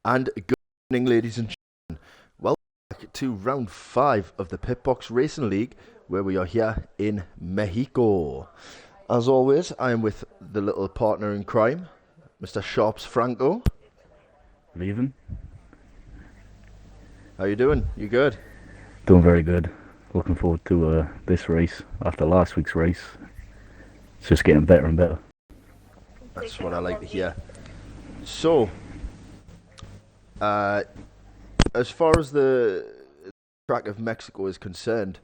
And good evening, ladies and gentlemen. Welcome back to round 5 of the Pitbox Racing League, where we are here in Mexico. As always, I am with the little partner in crime, Mr. Sharps Franco. Good evening. How you doing? You good? Doing very good. Looking forward to this race after last week's race. It's just getting better and better. That's what I like to hear. So, as far as the track of Mexico is concerned,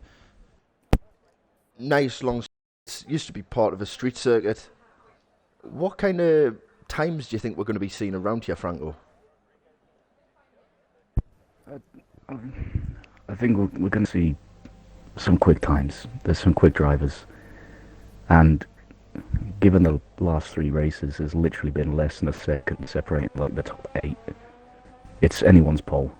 nice long straights, used to be part of a street circuit. What kind of times do you think we're going to be seeing around here, Franco? I think we're going to see some quick times. There's some quick drivers. And given the last 3 races, there's literally been less than a second separating like the top 8. It's anyone's pole.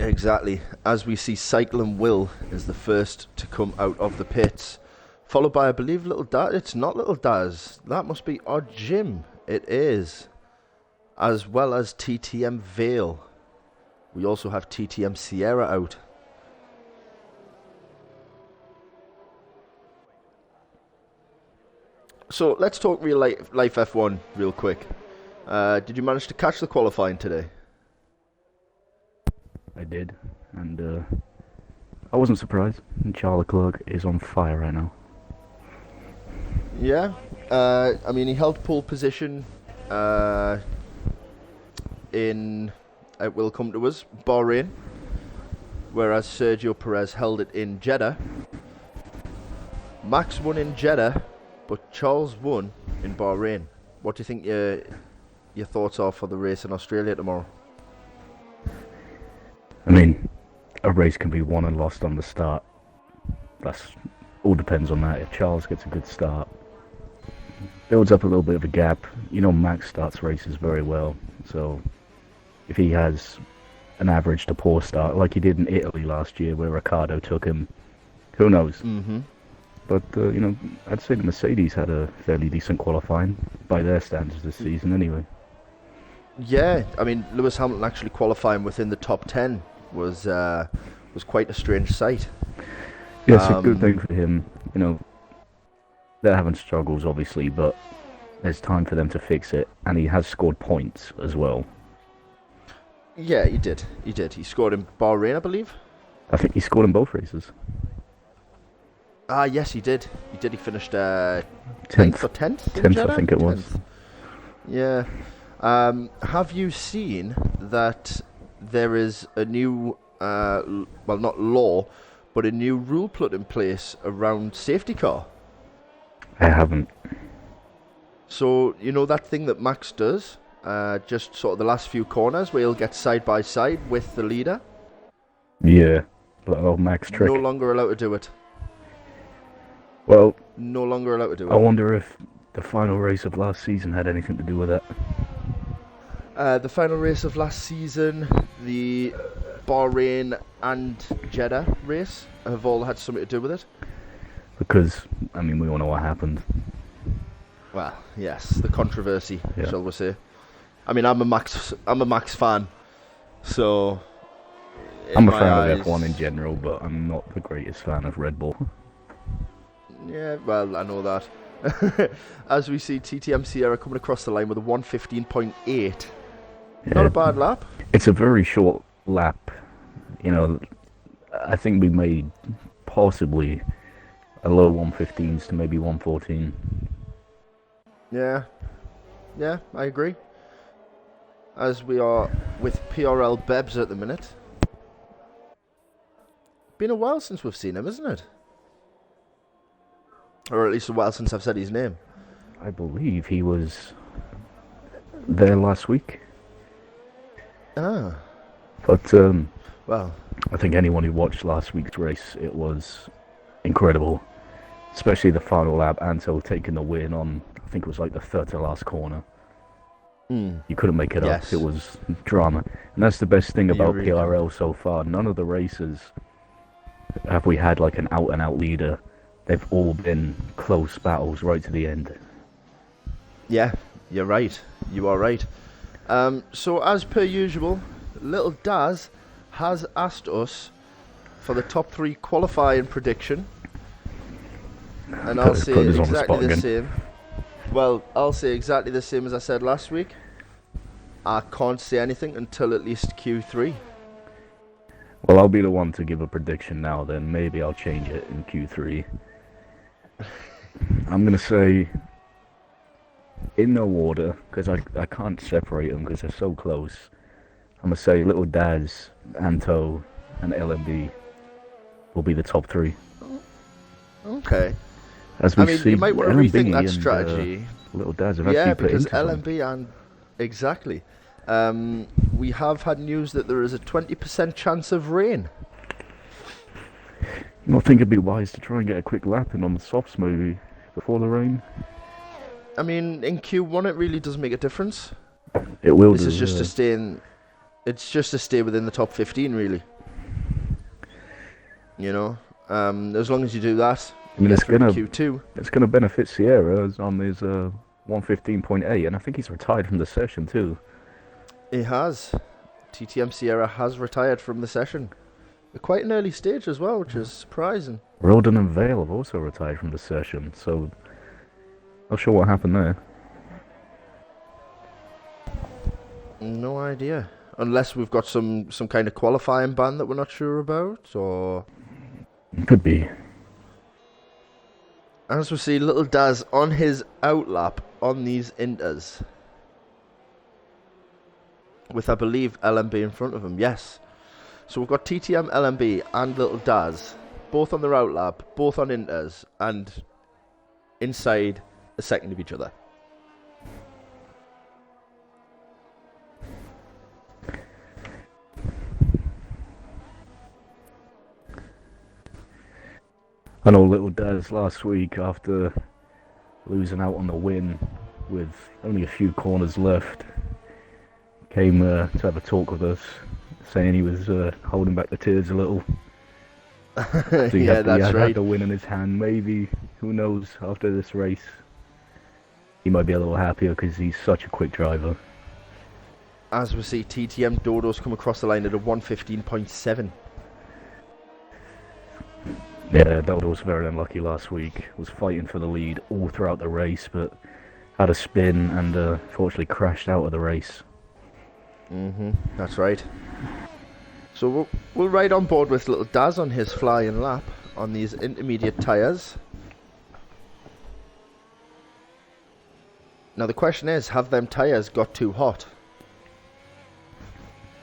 Exactly. As we see, Cycling Will is the first to come out of the pits, followed by, I believe, Little Daz. It's not Little Daz. That must be our Jim. It is. As well as TTM Vale. We also have TTM Sierra out. So let's talk real life F1 real quick. Did you manage to catch the qualifying today? I did. And I wasn't surprised. Charles Leclerc is on fire right now. Yeah. I mean, he held pole position in, it will come to us, Bahrain, whereas Sergio Perez held it in Jeddah. Max won in Jeddah, but Charles won in Bahrain. What do you think your thoughts are for the race in Australia tomorrow? I mean, a race can be won and lost on the start. That's all depends on that. If Charles gets a good start, builds up a little bit of a gap. You know, Max starts races very well, so if he has an average to poor start, like he did in Italy last year, where Ricciardo took him, who knows? Mm-hmm. But I'd say the Mercedes had a fairly decent qualifying by their standards this season, anyway. Yeah, I mean, Lewis Hamilton actually qualifying within the top 10 was quite a strange sight. Yeah, it's a good thing for him. You know, they're having struggles, obviously, but there's time for them to fix it, and he has scored points as well. Yeah, he did. He scored in Bahrain, I believe. I think he scored in both races. Ah, yes, he did. He finished 10th or 10th? 10th, I think it was. 10th. Yeah. Have you seen that there is a new, well, not law, but a new rule put in place around safety car? I haven't. So, you know that thing that Max does, just sort of the last few corners where he'll get side by side with the leader? Yeah, that old Max trick. No longer allowed to do it. Well, no longer allowed to do it. I wonder if the final race of last season had anything to do with that. The final race of last season, the Bahrain and Jeddah race have all had something to do with it. Because, I mean, we all know what happened. Well, yes, the controversy, shall we say. I mean, I'm a Max fan, so I'm a fan of F1 in general, but I'm not the greatest fan of Red Bull. Yeah, well, I know that. As we see TTM Sierra coming across the line with a 1:15.8. Yeah, not a bad lap. It's a very short lap. You know, I think we made possibly a low 115s to maybe 114. Yeah, I agree. As we are with PRL Bebs at the minute. Been a while since we've seen him, isn't it? Or at least a while since I've said his name. I believe he was there last week. Ah. But, well, I think anyone who watched last week's race, it was incredible. Especially the final lap, Ansel taking the win on, I think it was like the third to last corner. You couldn't make it up. It was drama. And that's the best thing about PRL so far. None of the races have we had like an out-and-out leader. They've all been close battles right to the end. Yeah, you're right. You are right. So as per usual, Little Daz has asked us for the top 3 qualifying prediction. And I'll say exactly the same. Well, I'll say exactly the same as I said last week. I can't say anything until at least Q3. Well, I'll be the one to give a prediction now, then maybe I'll change it in Q3. I'm going to say, in no order, because I can't separate them because they're so close. I'm going to say Little Daz, Anto, and LMB will be the top 3. Okay. As we see, you might want to rethink that and, strategy. Little Daz have actually put because into LMB and... Exactly. We have had news that there is a 20% chance of rain. You not think it'd be wise to try and get a quick lap in on the softs maybe before the rain? I mean, in Q1 it really does make a difference. It will. This is just to stay in. It's just to stay within the top 15, really. You know, as long as you do that. I mean, it's gonna Q2. It's gonna benefit Sierra on his 115.8, and I think he's retired from the session too. He has. TTM Sierra has retired from the session. At quite an early stage as well, which is surprising. Roden and Vale have also retired from the session, so not sure what happened there. No idea. Unless we've got some kind of qualifying ban that we're not sure about, or... Could be. As we see, Little Daz on his outlap on these inters. With, I believe, LMB in front of him, yes. So we've got TTM, LMB and Little Daz, both on their outlap, both on inters, and inside a second of each other. I know Little Daz last week, after losing out on the win with only a few corners left, came to have a talk with us, saying he was holding back the tears a little. So he yeah, that's had, right. Had the win in his hand. Maybe, who knows, after this race, he might be a little happier because he's such a quick driver. As we see, TTM Dodos come across the line at a 115.7. Yeah, Dodo was very unlucky last week. Was fighting for the lead all throughout the race, but had a spin and fortunately crashed out of the race. That's right. So we'll ride on board with Little Daz on his flying lap on these intermediate tyres. Now the question is, have them tyres got too hot?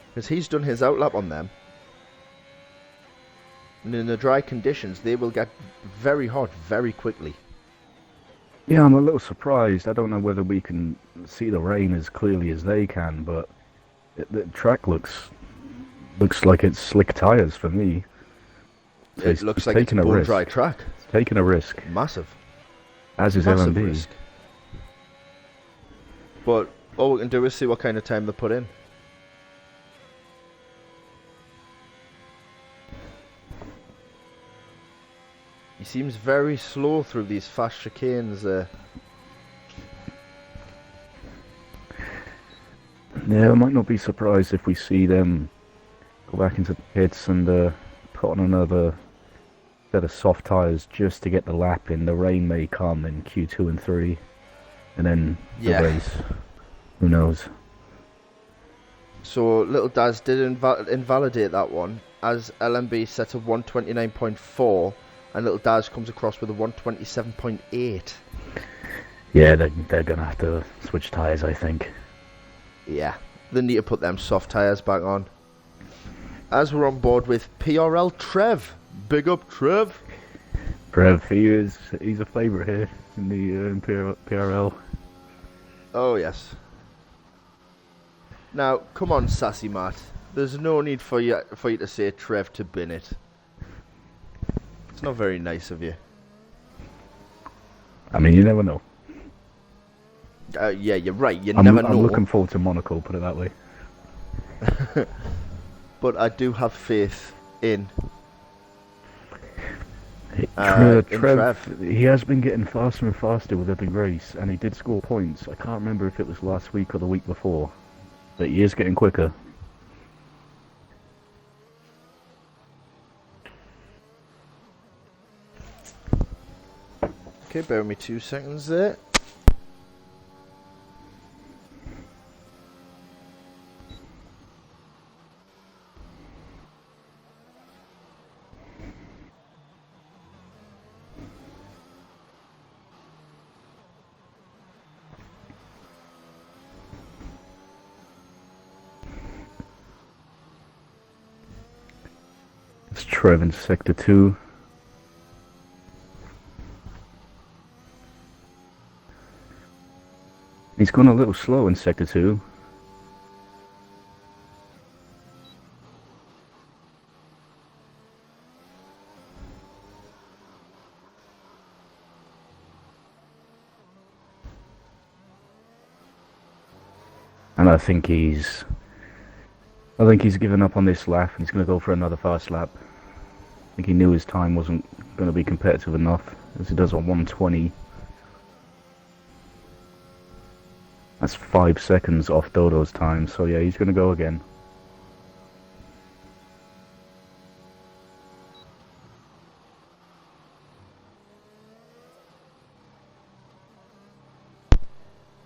Because he's done his outlap on them. And in the dry conditions, they will get very hot very quickly. Yeah, I'm a little surprised. I don't know whether we can see the rain as clearly as they can, but the track looks like it's slick tyres for me. So it looks like it's a bone dry track. It's taking a risk. Massive. As is Massive LMB. risk. But all we can do is see what kind of time they put in. He seems very slow through these fast chicanes there. Yeah, I might not be surprised if we see them go back into the pits and put on another set of soft tyres just to get the lap in. The rain may come in Q2 and 3, and then the race. Who knows? So Little Daz did invalidate that one, as LMB set a 129.4 and Little Daz comes across with a 127.8. Yeah, they're going to have to switch tyres, I think. Yeah, they need to put them soft tyres back on. As we're on board with PRL Trev. Big up Trev. Trev, he's a favourite here in the PRL. Oh yes. Now, come on, Sassy Matt. There's no need for you to say Trev to bin it. It's not very nice of you. I mean, you never know. Yeah, you're right. You never know. I'm looking forward to Monaco, put it that way. But I do have faith in Trev. He has been getting faster and faster with every race, and he did score points. I can't remember if it was last week or the week before. but he is getting quicker. Okay, bear with me 2 seconds there. It's Trev in Sector 2. He's gone a little slow in Sector 2. And I think he's given up on this lap and he's going to go for another fast lap. I think he knew his time wasn't going to be competitive enough, as he does on 120. That's 5 seconds off Dodo's time, so yeah, he's going to go again.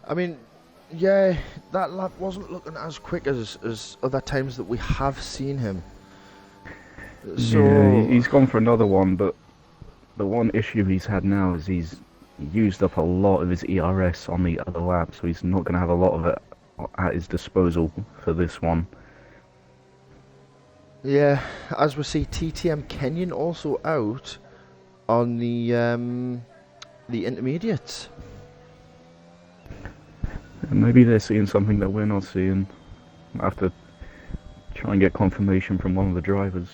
I mean, yeah, that lap wasn't looking as quick as other times that we have seen him. So Yeah, he's gone for another one, but the one issue he's had now is he's used up a lot of his ERS on the other lap, so he's not going to have a lot of it at his disposal for this one. yeah, as we see, TTM Kenyon also out on the intermediates. Maybe they're seeing something that we're not seeing. I have to try and get confirmation from one of the drivers.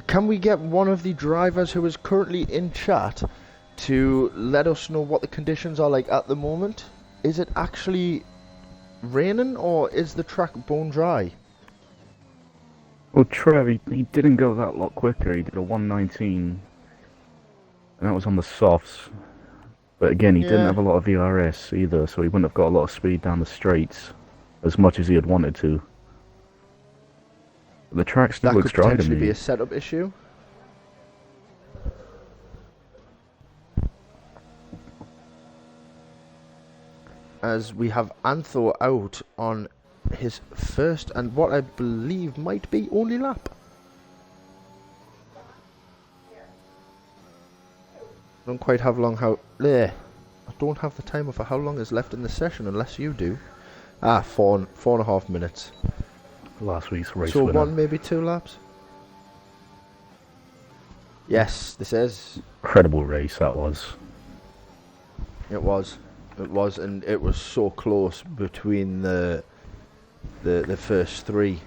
Can we get one of the drivers who is currently in chat to let us know what the conditions are like at the moment? Is it actually raining or is the track bone dry? Well, Trev, he didn't go that lot quicker. He did a 119, and that was on the softs. But again, he didn't have a lot of VRS either, so he wouldn't have got a lot of speed down the straights as much as he had wanted to. The track still looks dry to me. That could potentially be a setup issue. As we have Antho out on his first and what I believe might be only lap. I don't quite have long how there. I don't have the timer for how long is left in the session unless you do. Ah, four and a half minutes. Last week's race so winner. 1, maybe 2 laps. Yes, this is. Incredible race that was. It was, and it was so close between the first 3.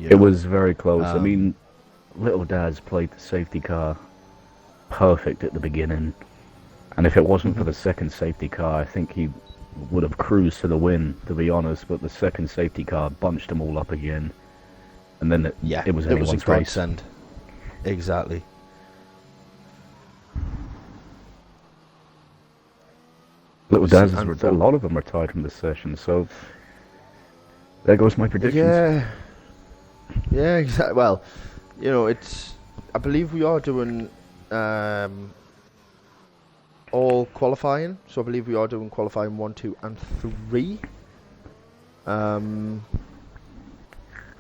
It was very close. I mean, Little Daz played the safety car perfect at the beginning, and if it wasn't for the second safety car, I think he would have cruised to the win, to be honest. But the second safety car bunched them all up again, and then it was anyone's a race. godsend. Exactly. Little Daz, a lot of them retired from the session, so there goes my predictions. Yeah, exactly. Well, you know, I believe we are doing all qualifying, so I believe we are doing qualifying 1, 2, and 3.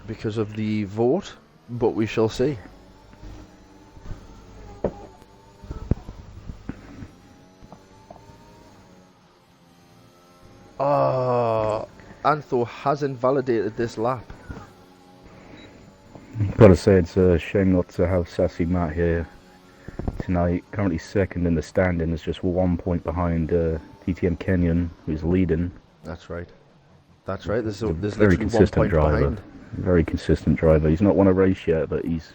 Because of the vote, but we shall see. Antho has invalidated this lap. Gotta say, it's a shame not to have Sassy Matt here tonight. Currently second in the standings, just 1 point behind TTM Kenyon, who's leading. That's right. There's very consistent 1 point driver. behind. Very consistent driver. He's not won a race yet, but he's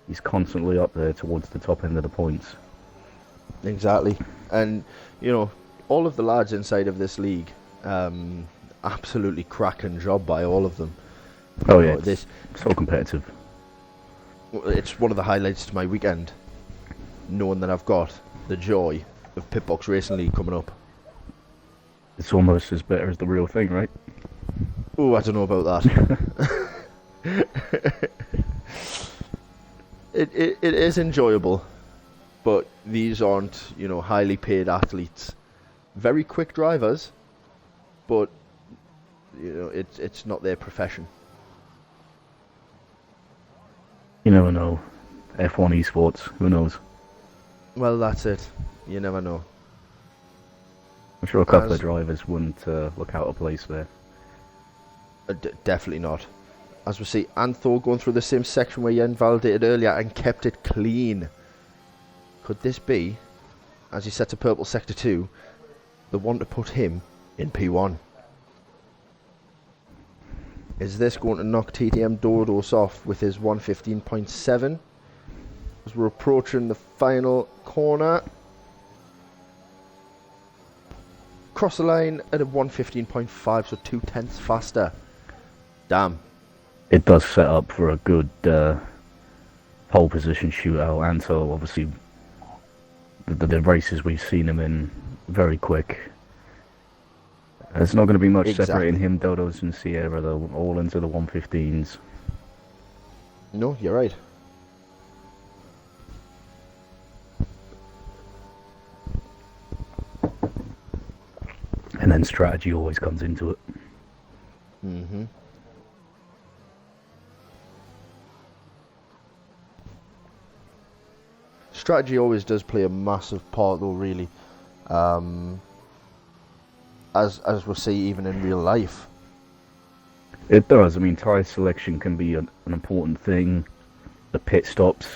He's constantly up there towards the top end of the points. Exactly. And, you know, all of the lads inside of this league, absolutely cracking job by all of them. Oh You yeah, know, it's so competitive. it's one of the highlights to my weekend, knowing that I've got the joy of Pitbox Racing League coming up. It's almost as better as the real thing, right? Oh, I don't know about that. It is enjoyable, but these aren't, you know, highly paid athletes. Very quick drivers, but, you know, it's not their profession. You never know. F1 esports, who knows? Well, that's it. You never know. I'm sure a couple As of drivers wouldn't look out of place there. Definitely not. As we see, Anthor going through the same section where he invalidated earlier and kept it clean. Could this be, as he sets a purple sector 2, the one to put him in P1? Is this going to knock TTM Dodos off with his 115.7? As we're approaching the final corner. Cross the line at a 115.5, so 0.2 faster. Damn. It does set up for a good pole position shootout, and so obviously the races we've seen him in, very quick. There's not going to be much separating him, Dodos and Sierra, though, all into the 115s. No, you're right. And then strategy always comes into it. Mm-hmm. Strategy always does play a massive part, though, really. As we'll see even in real life. It does. I mean, tyre selection can be an important thing. The pit stops.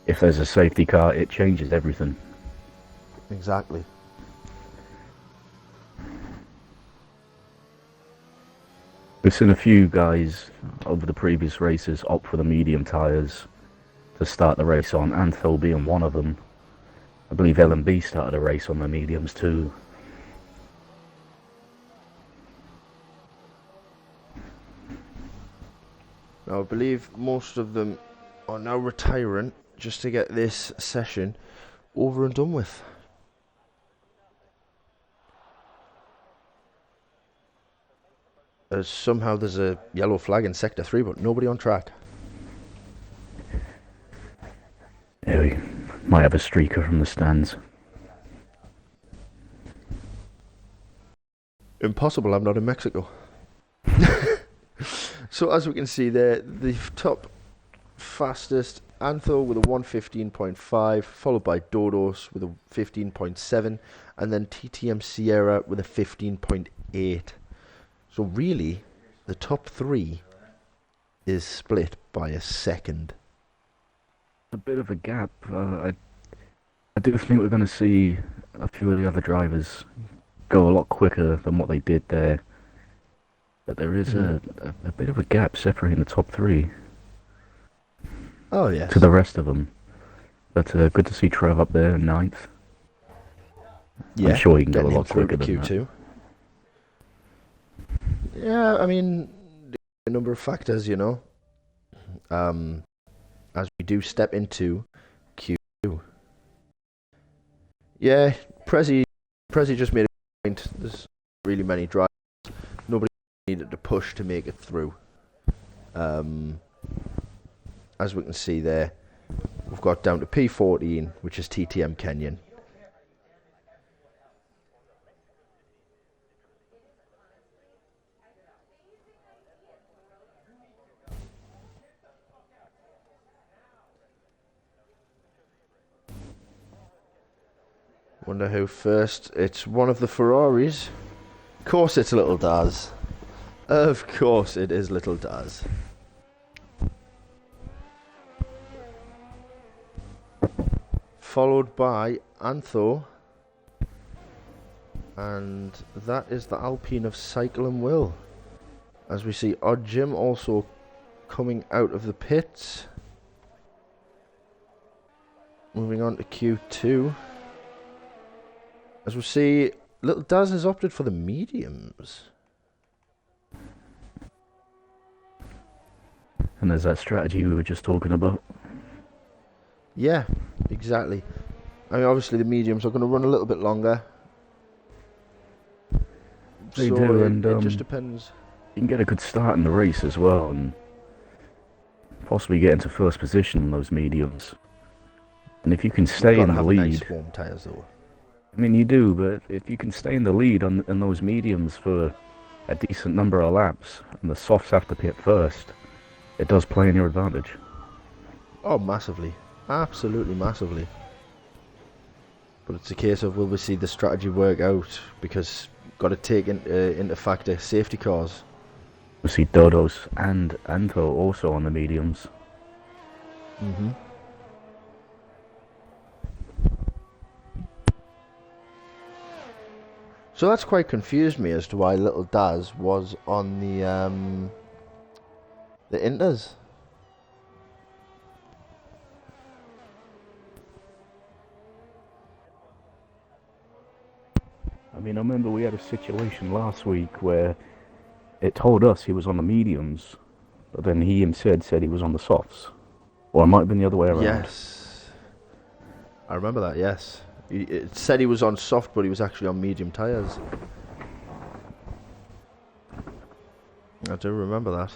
If there's a safety car, it changes everything. Exactly. We've seen a few guys over the previous races opt for the medium tyres to start the race on, Anthel being one of them. I believe LMB started a race on the mediums too. Now I believe most of them are now retiring just to get this session over and done with. As somehow there's a yellow flag in Sector 3, but nobody on track. Yeah, we might have a streaker from the stands. Impossible, I'm not in Mexico. So as we can see there, the top fastest Anthel with a 115.5, followed by Dodos with a 15.7, and then TTM Sierra with a 15.8. So really, the top three is split by a second. A bit of a gap. I do think we're going to see a few of the other drivers go a lot quicker than what they did there. But there is a bit of a gap separating the top three. Oh, yes. To the rest of them. But good to see Trev up there in ninth. Yeah, I'm sure he can go a getting him lot through quicker to than Q2. Yeah, I mean, a number of factors, you know. As we do step into Q2. Yeah, Prezi just made a point. There's not really many drivers. Nobody needed to push to make it through. As we can see there, we've got down to P14, which is TTM Kenyan. Wonder who first. It's one of the Ferraris. Of course it's Little Daz. Of course it is Little Daz. Followed by Antho. And that is the Alpine of Cycle and Will. As we see Odd Jim also coming out of the pits. Moving on to Q2. As we see, Little Daz has opted for the mediums. And there's that strategy we were just talking about. Yeah, exactly. I mean, obviously the mediums are going to run a little bit longer. They so do, it just depends. You can get a good start in the race as well, and possibly get into first position in those mediums. And if you can stay in the lead, nice warm tyres though. I mean, you do, but if you can stay in the lead in those mediums for a decent number of laps, and the softs have to pit first, it does play in your advantage. Oh, massively. Absolutely massively. But it's a case of, will we see the strategy work out? Because got to take into factor safety cars. We see Dodos and Anto also on the mediums. Mm-hmm. So that's quite confused me as to why Little Daz was on the Inters. I mean, I remember we had a situation last week where it told us he was on the mediums, but then he himself said he was on the softs. Or it might have been the other way around. Yes. I remember that, yes. It said he was on soft, but he was actually on medium tyres. I do remember that.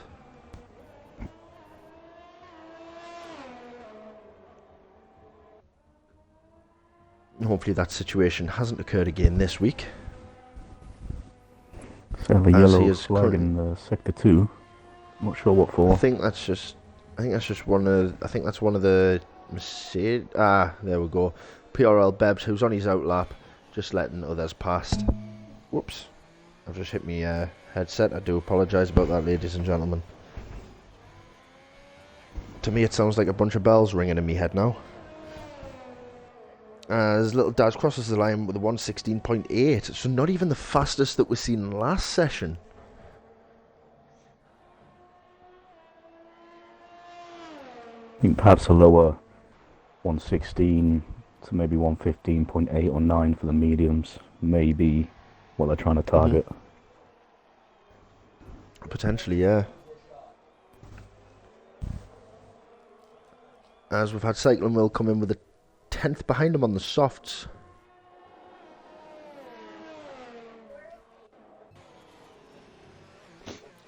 Hopefully that situation hasn't occurred again this week. So have a yellow flag in sector 2. I'm not sure what for. I think that's just one of the Mercedes. Ah, there we go. PRL Bebs, who's on his outlap, just letting others past. Whoops. I've just hit my headset. I do apologise about that, ladies and gentlemen. To me, it sounds like a bunch of bells ringing in my head now. As Little Daz crosses the line with a 1:16.8, so not even the fastest that was seen last session. I think perhaps a lower 1:16 to maybe 1:15.8 or 9 for the mediums may be what they're trying to target. Potentially, yeah. As we've had Cycling Will come in with a 10th behind him on the softs.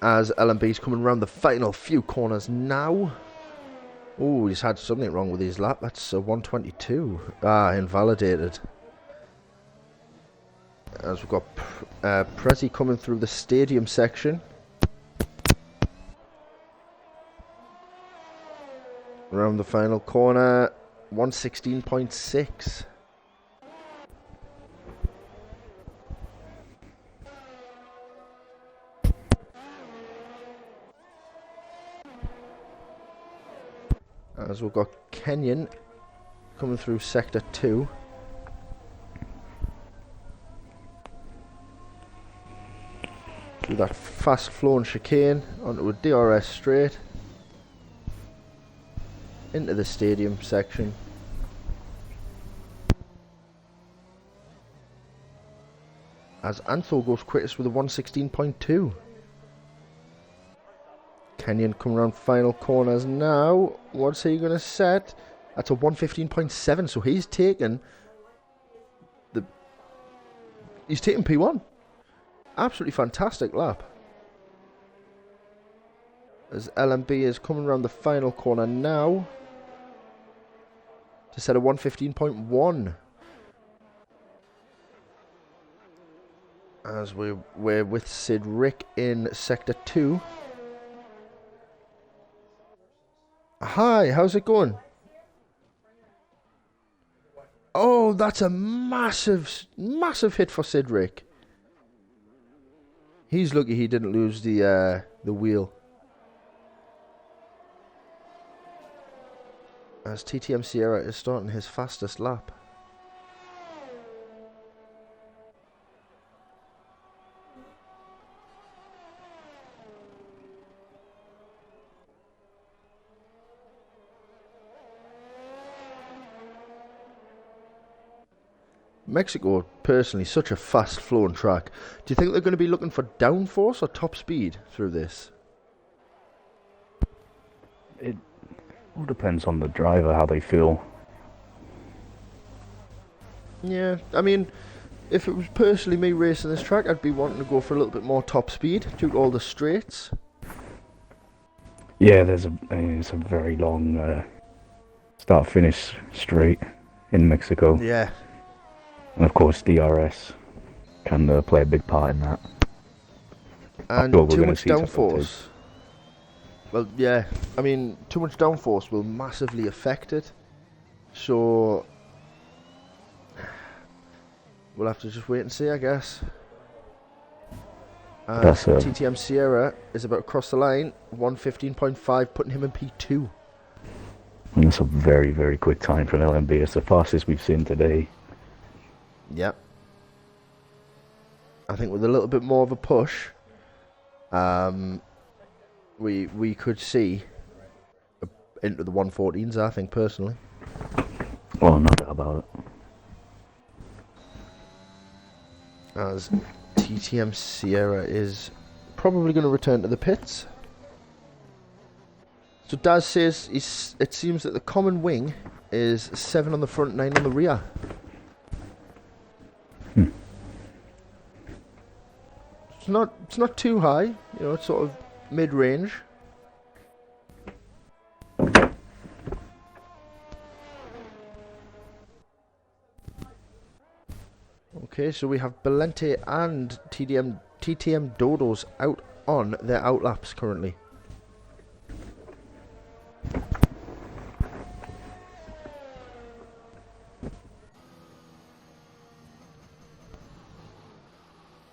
As LMB's coming around the final few corners now. Oh, he's had something wrong with his lap. That's a 1:22. Ah, invalidated. As we've got Prezi coming through the stadium section. Around the final corner, 1:16.6. As we've got Kenyon coming through sector 2. Through that fast flowing chicane onto a DRS straight. Into the stadium section. As Antho goes quickest with a 1:16.2. Kenyon coming around final corners now. What's he going to set? That's a 1:15.7. So he's taken P1. Absolutely fantastic lap. As LMB is coming around the final corner now to set a 1:15.1. As we're with Sid Rick in sector 2. Hi, how's it going? Oh, that's a massive hit for Sid Rick. He's lucky he didn't lose the wheel. As TTM Sierra is starting his fastest lap. Mexico, personally, such a fast-flowing track. Do you think they're going to be looking for downforce or top speed through this? It all depends on the driver, how they feel. Yeah, I mean, if it was personally me racing this track, I'd be wanting to go for a little bit more top speed due to all the straights. Yeah, it's a very long start-finish straight in Mexico. Yeah. And of course, DRS can play a big part in that. And sure we're too gonna much see some downforce. Well, yeah, I mean, too much downforce will massively affect it. So, we'll have to just wait and see, I guess. That's TTM Sierra is about to cross the line, 1:15.5, putting him in P2. That's a very, very quick time for an LMB. It's the fastest we've seen today. Yep. I think with a little bit more of a push, we could see into the 1:14s, I think, personally. Well, no doubt about it. As TTM Sierra is probably going to return to the pits. So Daz says it seems that the common wing is 7 on the front, 9 on the rear. It's not too high, you know, it's sort of mid-range. Okay, so we have Belente and TTM Dodos out on their outlaps currently.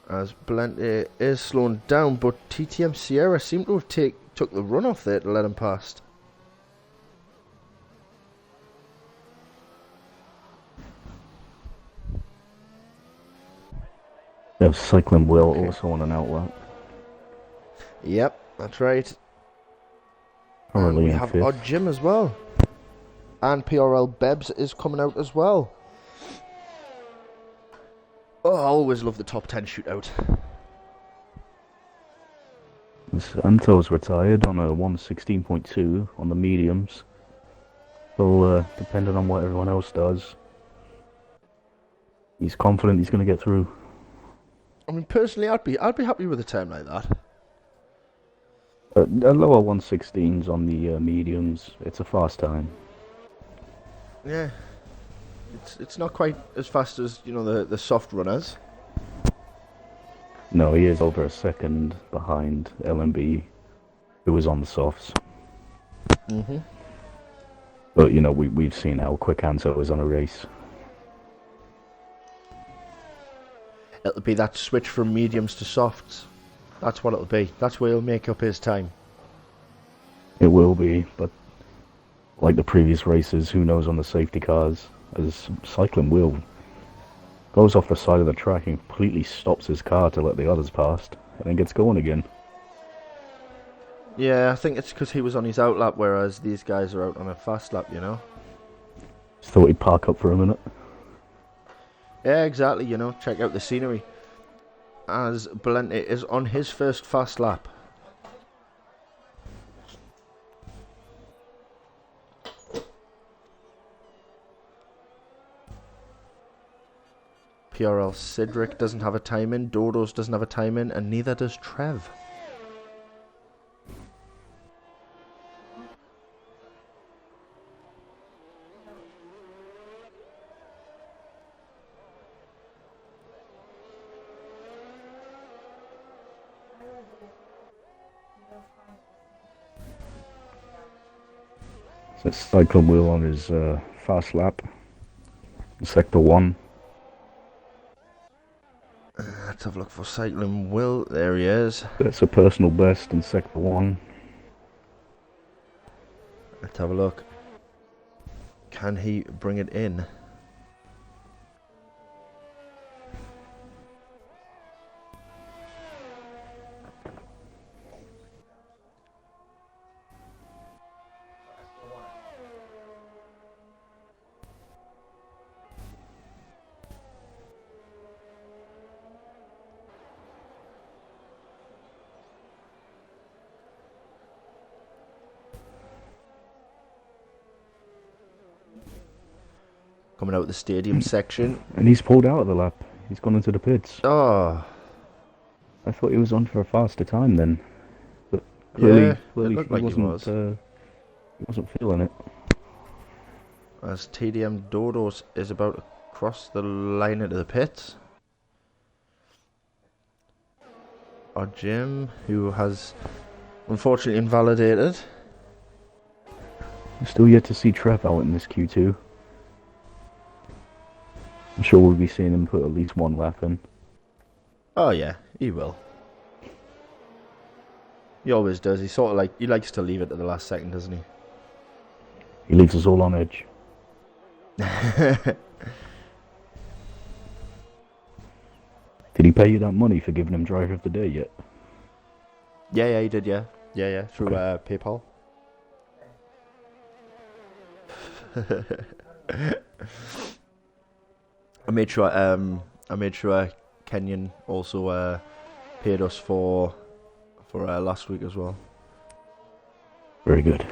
As Belente is slowing down, but TTM Sierra seem to have took the run off there to let him past. We have Cycling Will also on an outlet. Yep, that's right. Currently And we in have fifth. Odd Jim as well. And PRL Bebs is coming out as well. Oh, I always love the top 10 shootout. Anto's retired on a 1:16.2 on the mediums. So, depending on what everyone else does, he's confident he's going to get through. I mean, personally, I'd be happy with a time like that. A lower 1:16s on the mediums. It's a fast time. Yeah, it's not quite as fast as, you know, the soft runners. No, he is over a second behind LMB, who was on the softs. But, you know, we've seen how quick Anto is on a race. It'll be that switch from mediums to softs. That's what it'll be. That's where he'll make up his time. It will be, but like the previous races, who knows on the safety cars, as Cycling Will goes off the side of the track and completely stops his car to let the others past, and then gets going again. Yeah, I think it's because he was on his outlap, whereas these guys are out on a fast lap, you know? Just thought he'd park up for a minute. Yeah, exactly, you know, check out the scenery. As Belente is on his first fast lap. PRL Cedric doesn't have a time in, Dodos doesn't have a time in, and neither does Trev. So it's Cycling Wheel on his fast lap. Sector 1. Let's have a look for Cycling Will. There he is. That's a personal best in Sector 1. Let's have a look. Can he bring it in? coming out of the stadium section. And he's pulled out of the lap. He's gone into the pits. Oh, I thought he was on for a faster time then. But yeah, clearly it looked like he was. He wasn't feeling it. As TDM Dodos is about to cross the line into the pits. Our Jim, who has unfortunately invalidated. I'm still yet to see Trev out in this Q2. I'm sure we'll be seeing him put at least one lap in. Oh yeah, he will. He always does. He likes to leave it to the last second, doesn't he? He leaves us all on edge. Did he pay you that money for giving him driver of the day yet? Yeah, he did. Yeah, through PayPal. I made sure Kenyon also paid us for last week as well. Very good.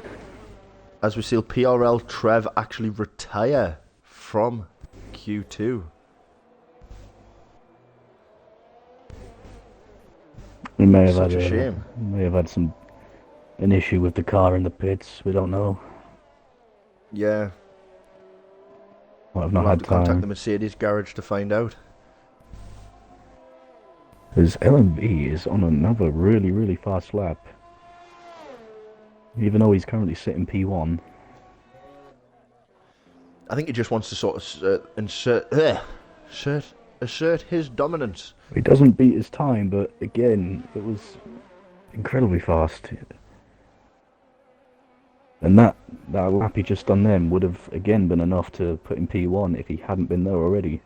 As we see PRL Trev actually retire from Q2. We may have Such had a shame. May have had an issue with the car in the pits. We don't know. Yeah. Well, I've We'll not have had to contact time. the Mercedes garage to find out. Because LMB is on another really, really fast lap. Even though he's currently sitting P1. I think he just wants to sort of assert his dominance. He doesn't beat his time, but again, it was incredibly fast. And that lap he just done then would have again been enough to put him P1 if he hadn't been there already.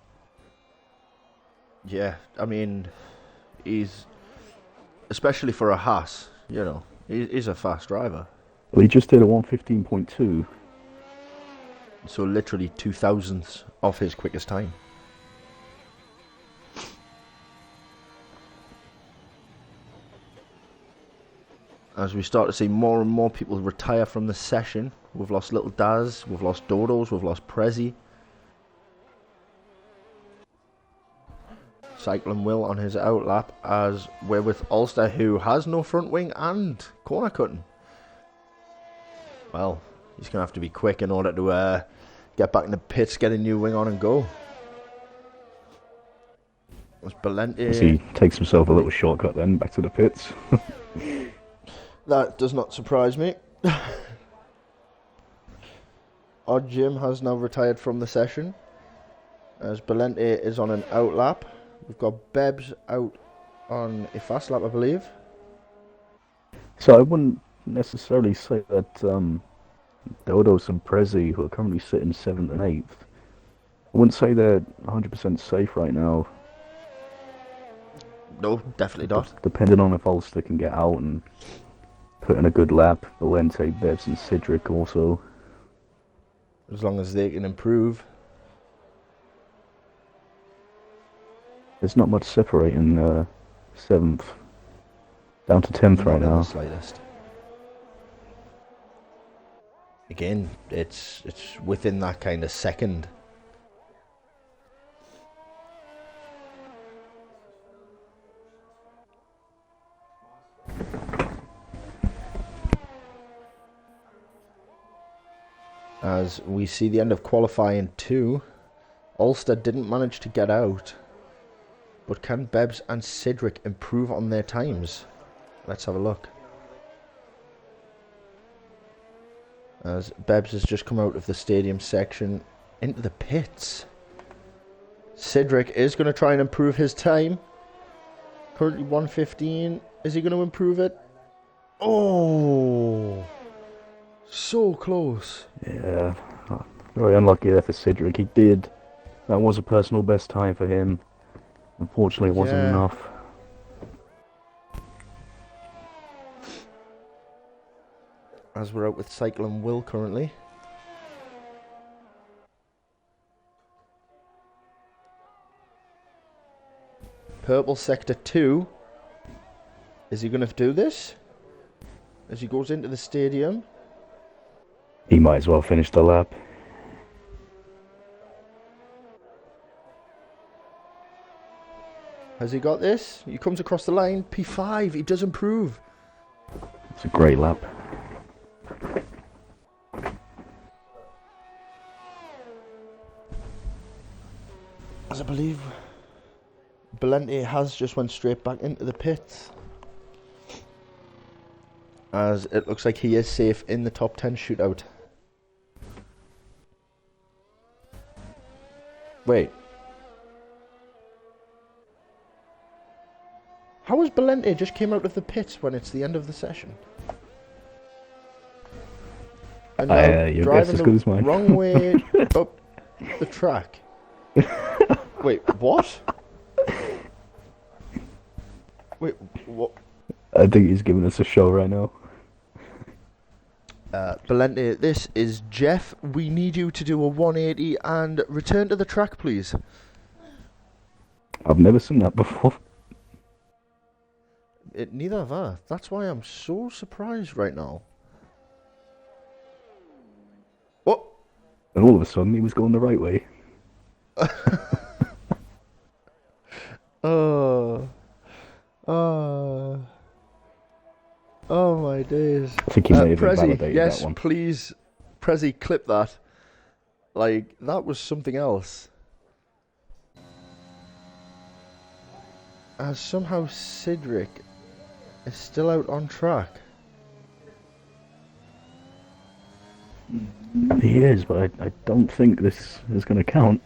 Yeah, I mean, he's, especially for a Haas, you know, he's a fast driver. Well, he just did a 1:15.2. So literally 2/1000ths of his quickest time. As we start to see more and more people retire from the session, we've lost Little Daz, we've lost Dodos, we've lost Prezi. Cycling Will on his outlap as we're with Ulster, who has no front wing and corner cutting. Well, he's going to have to be quick in order to get back in the pits, get a new wing on and go. As Belente... He takes himself a little shortcut then, back to the pits. That does not surprise me. Our Jim has now retired from the session, as Belente is on an outlap. We've got Bebs out on a fast lap, I believe. So I wouldn't necessarily say that Dodos and Prezi, who are currently sitting 7th and 8th, I wouldn't say they're 100% safe right now. No, definitely not. Depending on if Ulster can get out and put in a good lap, Belente, Bebs and Cedric also. As long as they can improve. There's not much separating 7th down to 10th right Not in now. the slightest. Again, it's within that kind of second. As we see the end of qualifying 2, Ulster didn't manage to get out. But can Bebs and Cedric improve on their times? Let's have a look. As Bebs has just come out of the stadium section into the pits. Cedric is going to try and improve his time. Currently 1:15. Is he going to improve it? Oh! So close. Yeah, very unlucky there for Cedric. He did. That was a personal best time for him. Unfortunately, it wasn't enough. As we're out with Cycling Will currently. Purple Sector 2. Is he going to do this? As he goes into the stadium. He might as well finish the lap. Has he got this? He comes across the line. P5. He does improve. It's a great lap. As I believe Valente has just went straight back into the pits. As it looks like he is safe in the top 10 shootout. Wait. How has Valente just came out of the pits when it's the end of the session? And now your guess driving is good as the mine. wrong way up the track. Wait, what? Wait, what? I think he's giving us a show right now. Valente, this is Jeff. We need you to do a 180 and return to the track, please. I've never seen that before. Neither have I. That's why I'm so surprised right now. What? And all of a sudden, he was going the right way. Oh. Oh my days. I think he may have Prezi, invalidated yes, that one. please. Prezi, clip that. Like, that was something else. As somehow Cedric is still out on track. He is, but I don't think this is going to count.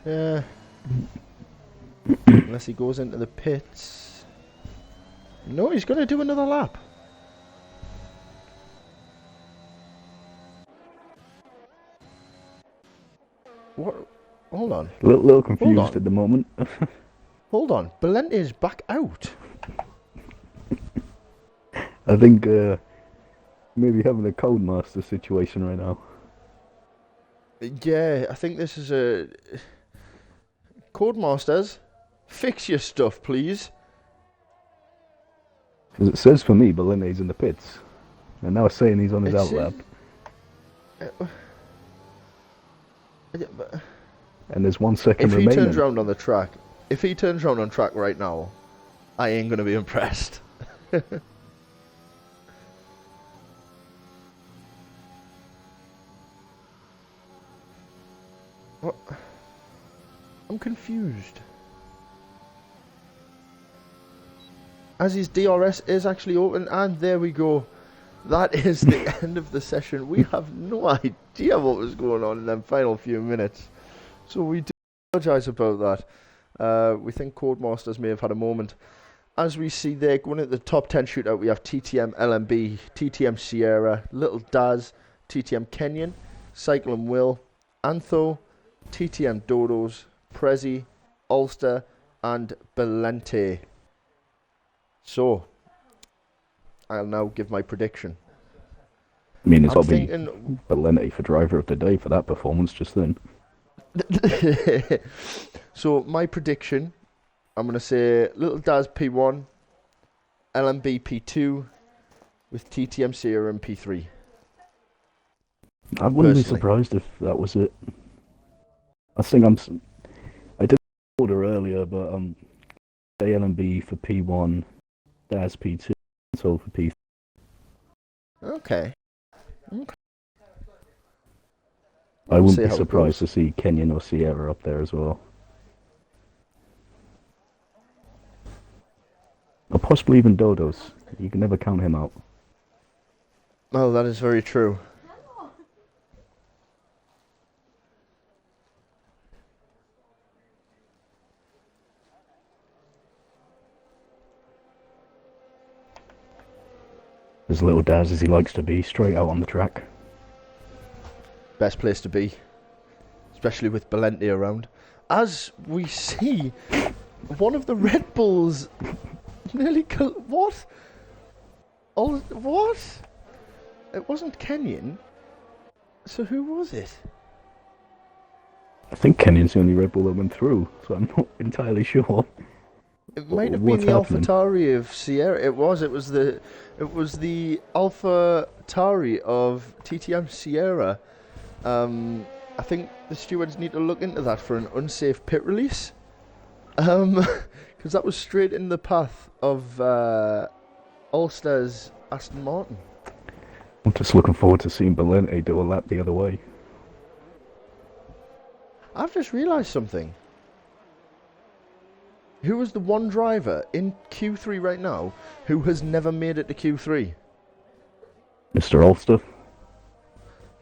Yeah. Unless he goes into the pits. No, he's going to do another lap. What? Hold on. A little confused at the moment. Hold on. Valente is back out. I think maybe having a Codemaster situation right now. Yeah, I think this is a... Codemasters, fix your stuff, please. Because it says for me, Valente's in the pits. And now it's saying he's on his It's outlap. Yeah, but And there's 1 second if he remaining. turns around on the track, if he turns around on track right now, I ain't going to be impressed. What? I'm confused. As his DRS is actually open, and there we go. That is the end of the session. We have no idea what was going on in them final few minutes. So we do apologise about that. We think Codemasters may have had a moment. As we see there, going at the top 10 shootout, we have TTM LMB, TTM Sierra, Little Daz, TTM Kenyan, Cycling Will, Antho, TTM Dodos, Prezi, Ulster, and Valente. So, I'll now give my prediction. I mean, it's I'm obviously thinking... Valente for driver of the day for that performance just then. So, my prediction, I'm going to say Little Daz P1, LMB P2, with TTM Sierra in P3. I wouldn't be Personally. surprised if that was it. I think I did order earlier, but LMB for P1, Daz P2, so for P3. Okay. I We'll see wouldn't be how it surprised goes. to see Kenyan or Sierra up there as well. Or possibly even Dodos. You can never count him out. Well, that is very true. As little Daz as he likes to be, straight out on the track. Best place to be. Especially with Valente around. As we see, one of the Red Bulls nearly what? Oh, what? It wasn't Kenyan. So who was it? I think Kenyan's the only Red Bull that went through, so I'm not entirely sure. It might have been the AlphaTauri of Sierra. It was the AlphaTauri of TTM Sierra. I think the stewards need to look into that for an unsafe pit release. Because that was straight in the path of Ulster's Aston Martin. I'm just looking forward to seeing Valente do a lap the other way. I've just realised something. Who is the one driver in Q3 right now who has never made it to Q3? Mr. Ulster,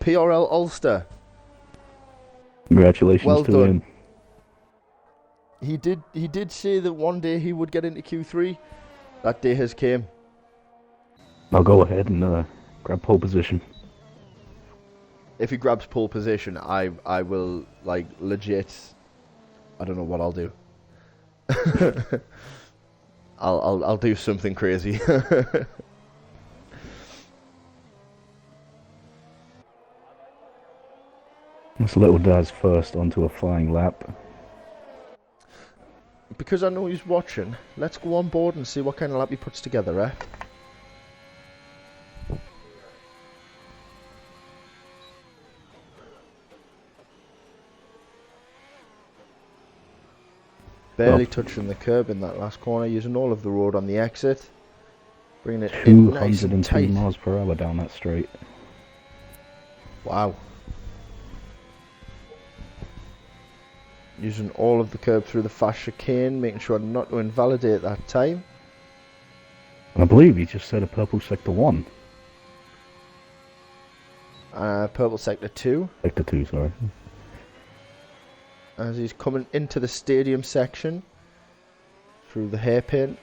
PRL Ulster. congratulations Well to done. him. He did say that one day he would get into Q3. That day has came. I'll go ahead and grab pole position. If he grabs pole position, I will, like, legit, I don't know what I'll do. I'll do something crazy. This little Daz first onto a flying lap. Because I know he's watching, let's go on board and see what kind of lap he puts together, eh? Barely touching the curb in that last corner, using all of the road on the exit. Bringing it in nice and 202 tight. miles per hour down that straight. Wow. Using all of the curb through the fast chicane, making sure not to invalidate that time. And I believe he just said a purple sector 1. Purple sector 2. Sector 2, sorry. As he's coming into the stadium section. Through the hairpin.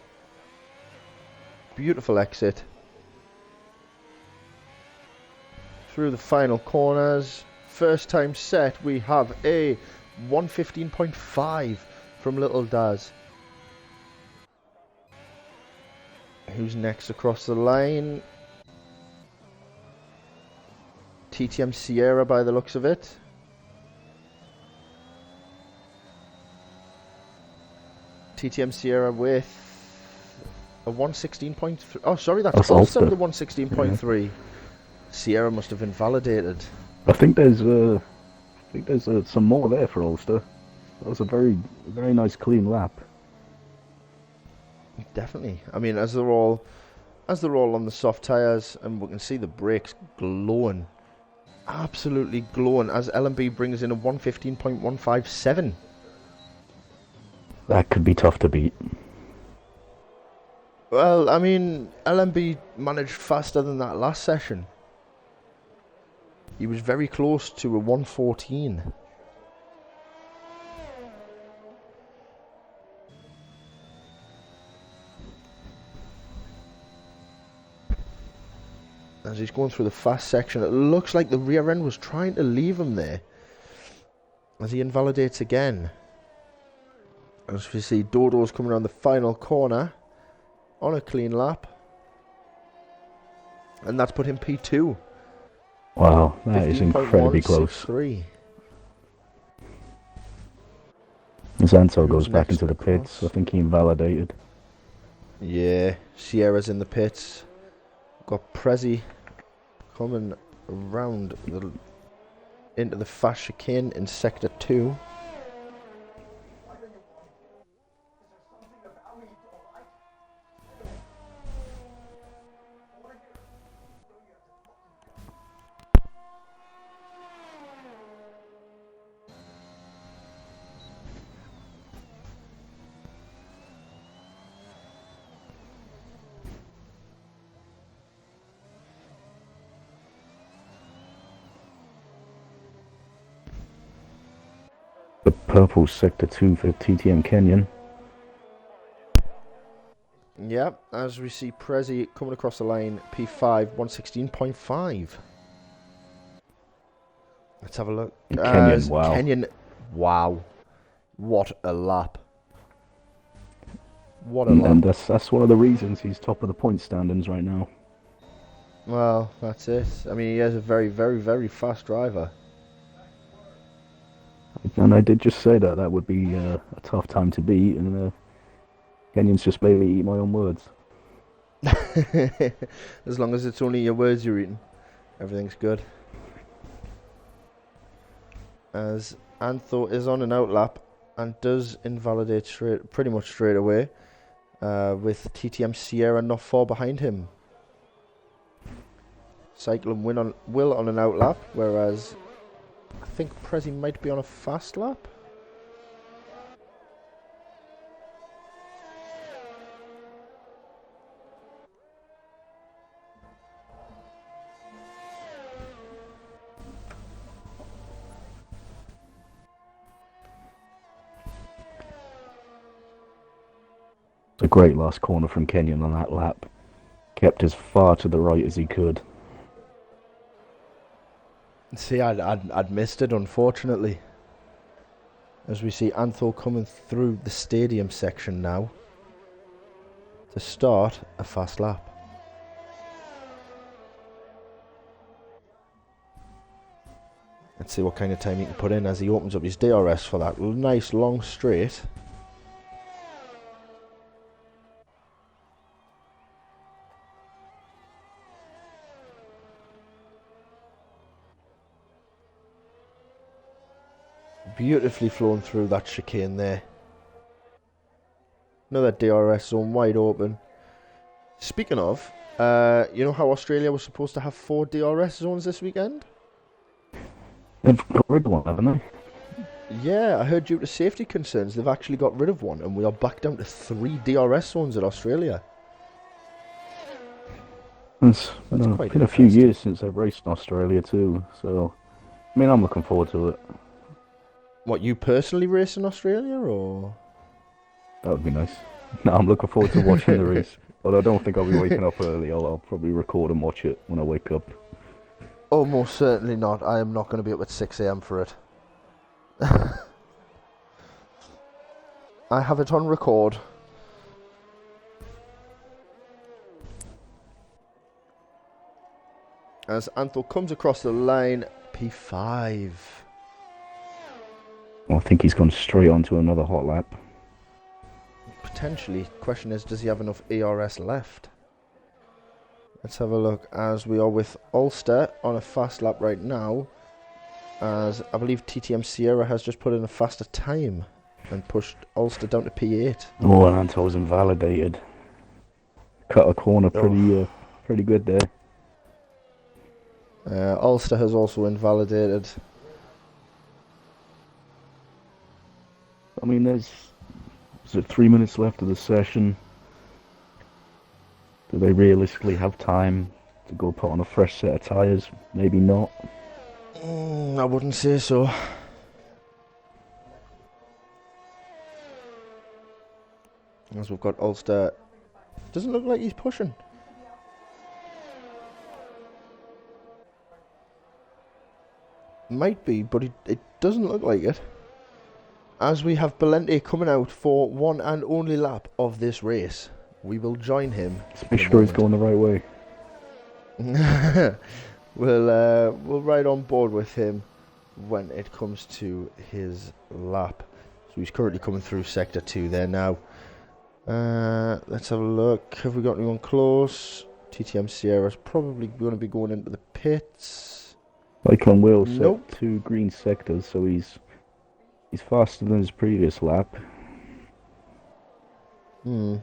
Beautiful exit. Through the final corners. First time set, we have a 115.5 from Little Daz. Who's next across the line? TTM Sierra by the looks of it. TTM Sierra with a 116.3. Oh, sorry, that's Ulster with a 116.3. Yeah. Sierra must have invalidated. I think there's some more there for Ulster. That was a very nice clean lap. Definitely. I mean, as they're all on the soft tyres, and we can see the brakes glowing, absolutely glowing, as L&B brings in a 115.157. That could be tough to beat. Well, I mean, L&B managed faster than that last session. He was very close to a 114. As he's going through the fast section, it looks like the rear end was trying to leave him there. As he invalidates again. As we see Dodo's coming around the final corner on a clean lap. And that's put him P2. Wow, that is incredibly close. Zanto goes back into the pits. I think he invalidated. Yeah, Sierra's in the pits. Got Prezi coming around into the fast chicane in sector 2. The purple sector 2 for TTM Kenyan. Yep, as we see Prezi coming across the line, P5, 116.5. Let's have a look. Kenyan, wow. Kenyan, wow. What a lap. What a lap. And that's one of the reasons he's top of the point standings right now. Well, that's it. I mean, he is a very, very, very fast driver. And I did just say that would be a tough time to beat, and Kenyans just made me eat my own words. As long as it's only your words you're eating, everything's good. As Antho is on an outlap, and does invalidate pretty much straight away, with TTM Sierra not far behind him. Cyclone Will on an out lap, whereas I think Prezi might be on a fast lap. It's a great last corner from Kenyon on that lap. Kept as far to the right as he could. See, I'd missed it, unfortunately. As we see Anthol coming through the stadium section now to start a fast lap. Let's see what kind of time he can put in as he opens up his DRS for that nice long straight. Beautifully flown through that chicane there. Another DRS zone wide open. Speaking of, you know how Australia was supposed to have 4 DRS zones this weekend? They've got rid of one, haven't they? Yeah, I heard due to safety concerns they've actually got rid of one, and we are back down to 3 DRS zones in Australia. It's quite been a few years since I've raced in Australia too, so I mean I'm looking forward to it. What, you personally race in Australia, or? That would be nice. No, I'm looking forward to watching the race. Although I don't think I'll be waking up early. I'll probably record and watch it when I wake up. Oh, most certainly not. I am not going to be up at 6 AM for it. I have it on record. As Anthol comes across the line, P5. Well, I think he's gone straight onto another hot lap. Potentially. Question is, does he have enough ERS left? Let's have a look as we are with Ulster on a fast lap right now. As I believe TTM Sierra has just put in a faster time and pushed Ulster down to P8. Oh, and Anto's invalidated. Cut a corner pretty good there. Ulster has also invalidated. I mean, is it 3 minutes left of the session? Do they realistically have time to go put on a fresh set of tyres? Maybe not. I wouldn't say so. As we've got Ulster. Doesn't look like he's pushing. Might be, but it doesn't look like it. As we have Belente coming out for one and only lap of this race. We will join him. Let's make sure he's going the right way. We'll ride on board with him when it comes to his lap. So he's currently coming through sector 2 there now. Let's have a look. Have we got anyone close? TTM Sierra's probably going to be going into the pits. Cyclone Will set Nope. 2 green sectors, so he's faster than his previous lap. Alright,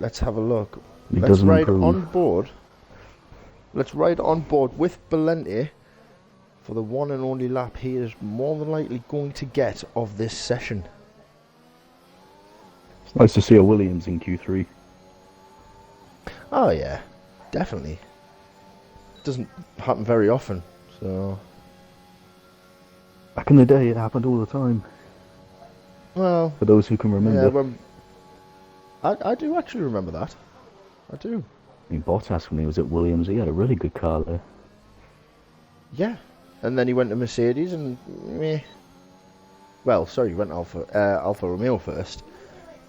let's have a look. He Let's doesn't ride improve. on board. Let's ride on board with Belente for the one and only lap he is more than likely going to get of this session. It's nice to see a Williams in Q3. Oh yeah, definitely. Doesn't happen very often, so... Back in the day, it happened all the time. Well, For those who can remember. yeah, well, I do actually remember that. I do. I mean, Bottas, when he was at Williams, he had a really good car there. Yeah. And then he went to Mercedes and... Well, sorry, he went Alfa Romeo first.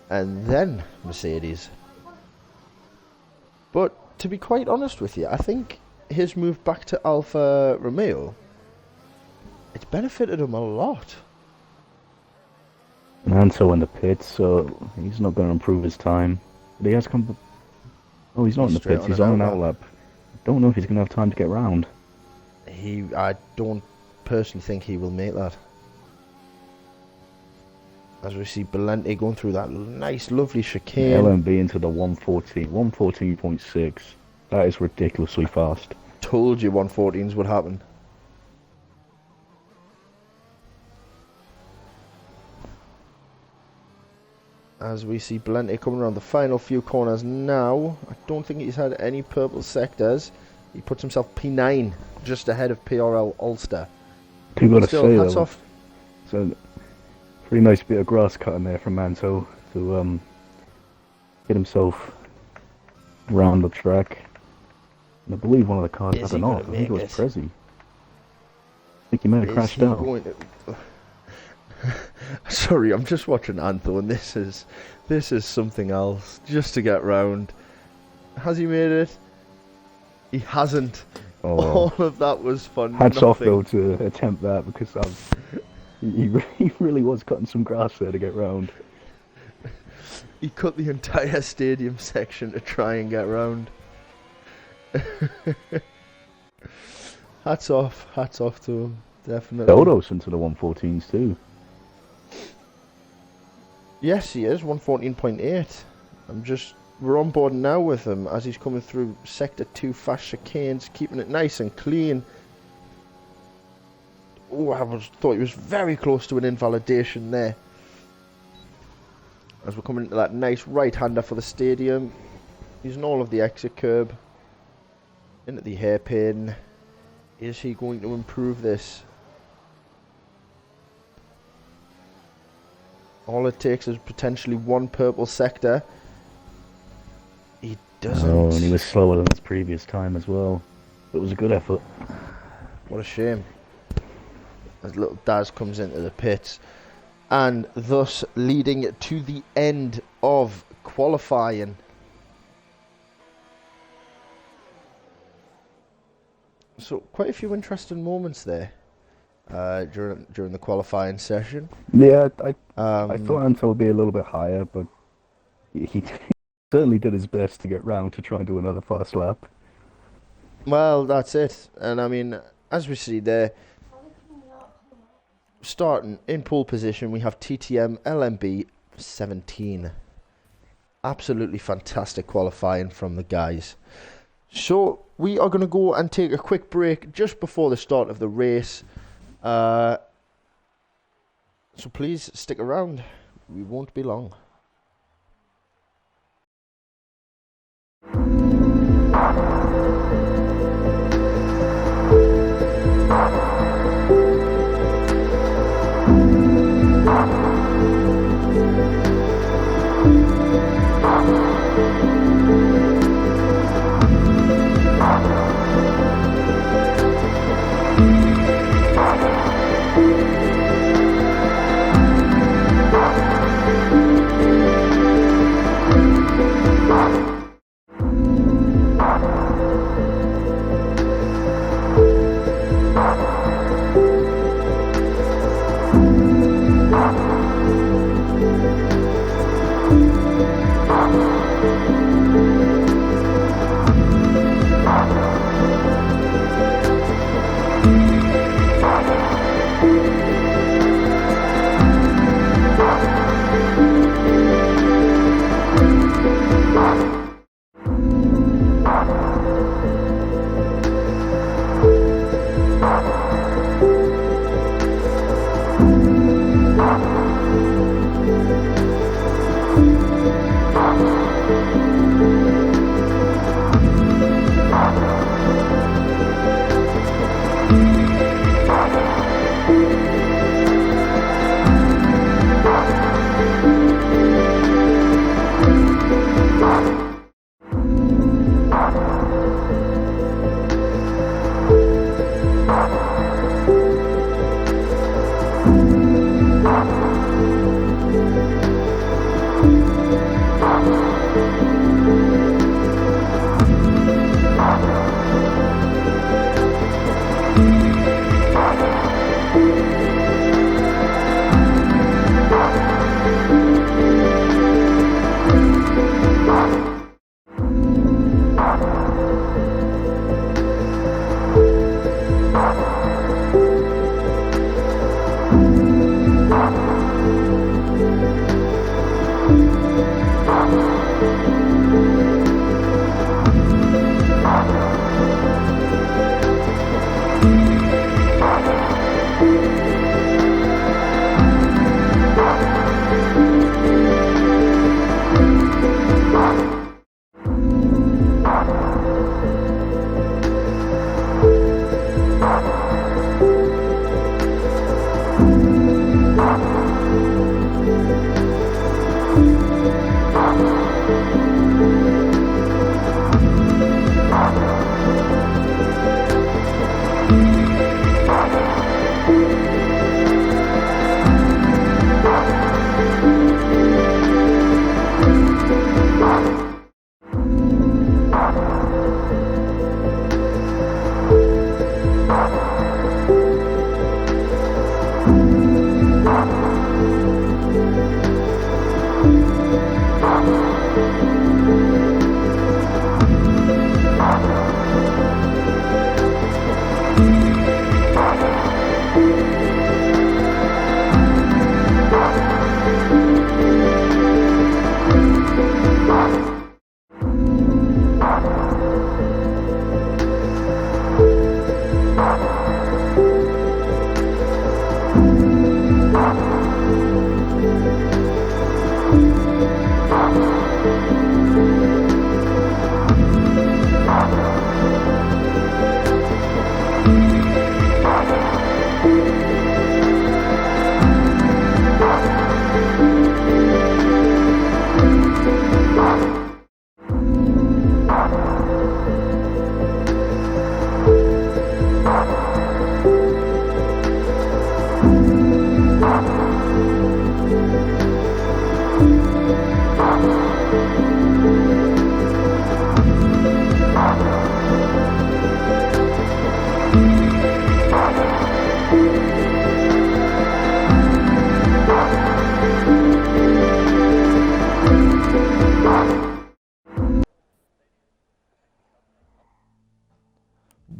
And then Mercedes. But to be quite honest with you, I think his move back to Alfa Romeo, it's benefited him a lot. And Anto in the pits, so he's not going to improve his time. But he has come... Oh, he's not in the Straight pits, on he's an on an outlap. outlap. Don't know if he's going to have time to get round. I don't personally think he will make that. As we see Belente going through that nice, lovely chicane. LMB into the 114, 114.6. That is ridiculously fast. Told you 114s would happen. As we see Belente coming around the final few corners now. I don't think he's had any purple sectors. He puts himself P9, just ahead of PRL Ulster. You've got to Still, say, hats though, off. so pretty nice bit of grass cutting there from Manto to get himself round the track. And I believe one of the cars had an off. I think it was Prezi. I think he may have crashed out. Sorry, I'm just watching Antho, and this is something else. Just to get round. Has he made it? He hasn't. Oh. All of that was fun. Hats off though to attempt that, because he really was cutting some grass there to get round. He cut the entire stadium section to try and get round. Hats off to him, definitely. Dodos into the 114s too. Yes, he is 114.8. We're on board now with him as he's coming through sector 2 fast chicanes, keeping it nice and clean. Oh, thought he was very close to an invalidation there. As we're coming into that nice right-hander for the stadium, using all of the exit curb into the hairpin. Is he going to improve this? All it takes is potentially one purple sector. He doesn't. Oh, and he was slower than his previous time as well. It was a good effort. What a shame. As little Daz comes into the pits, and thus leading to the end of qualifying. So quite a few interesting moments there during the qualifying session. Yeah, I thought Anto would be a little bit higher, but he certainly did his best to get round to try and do another fast lap. Well, that's it. And I mean, as we see there, starting in pole position, we have TTM LMB 17. Absolutely fantastic qualifying from the guys. So we are going to go and take a quick break just before the start of the race. So please stick around. We won't be long.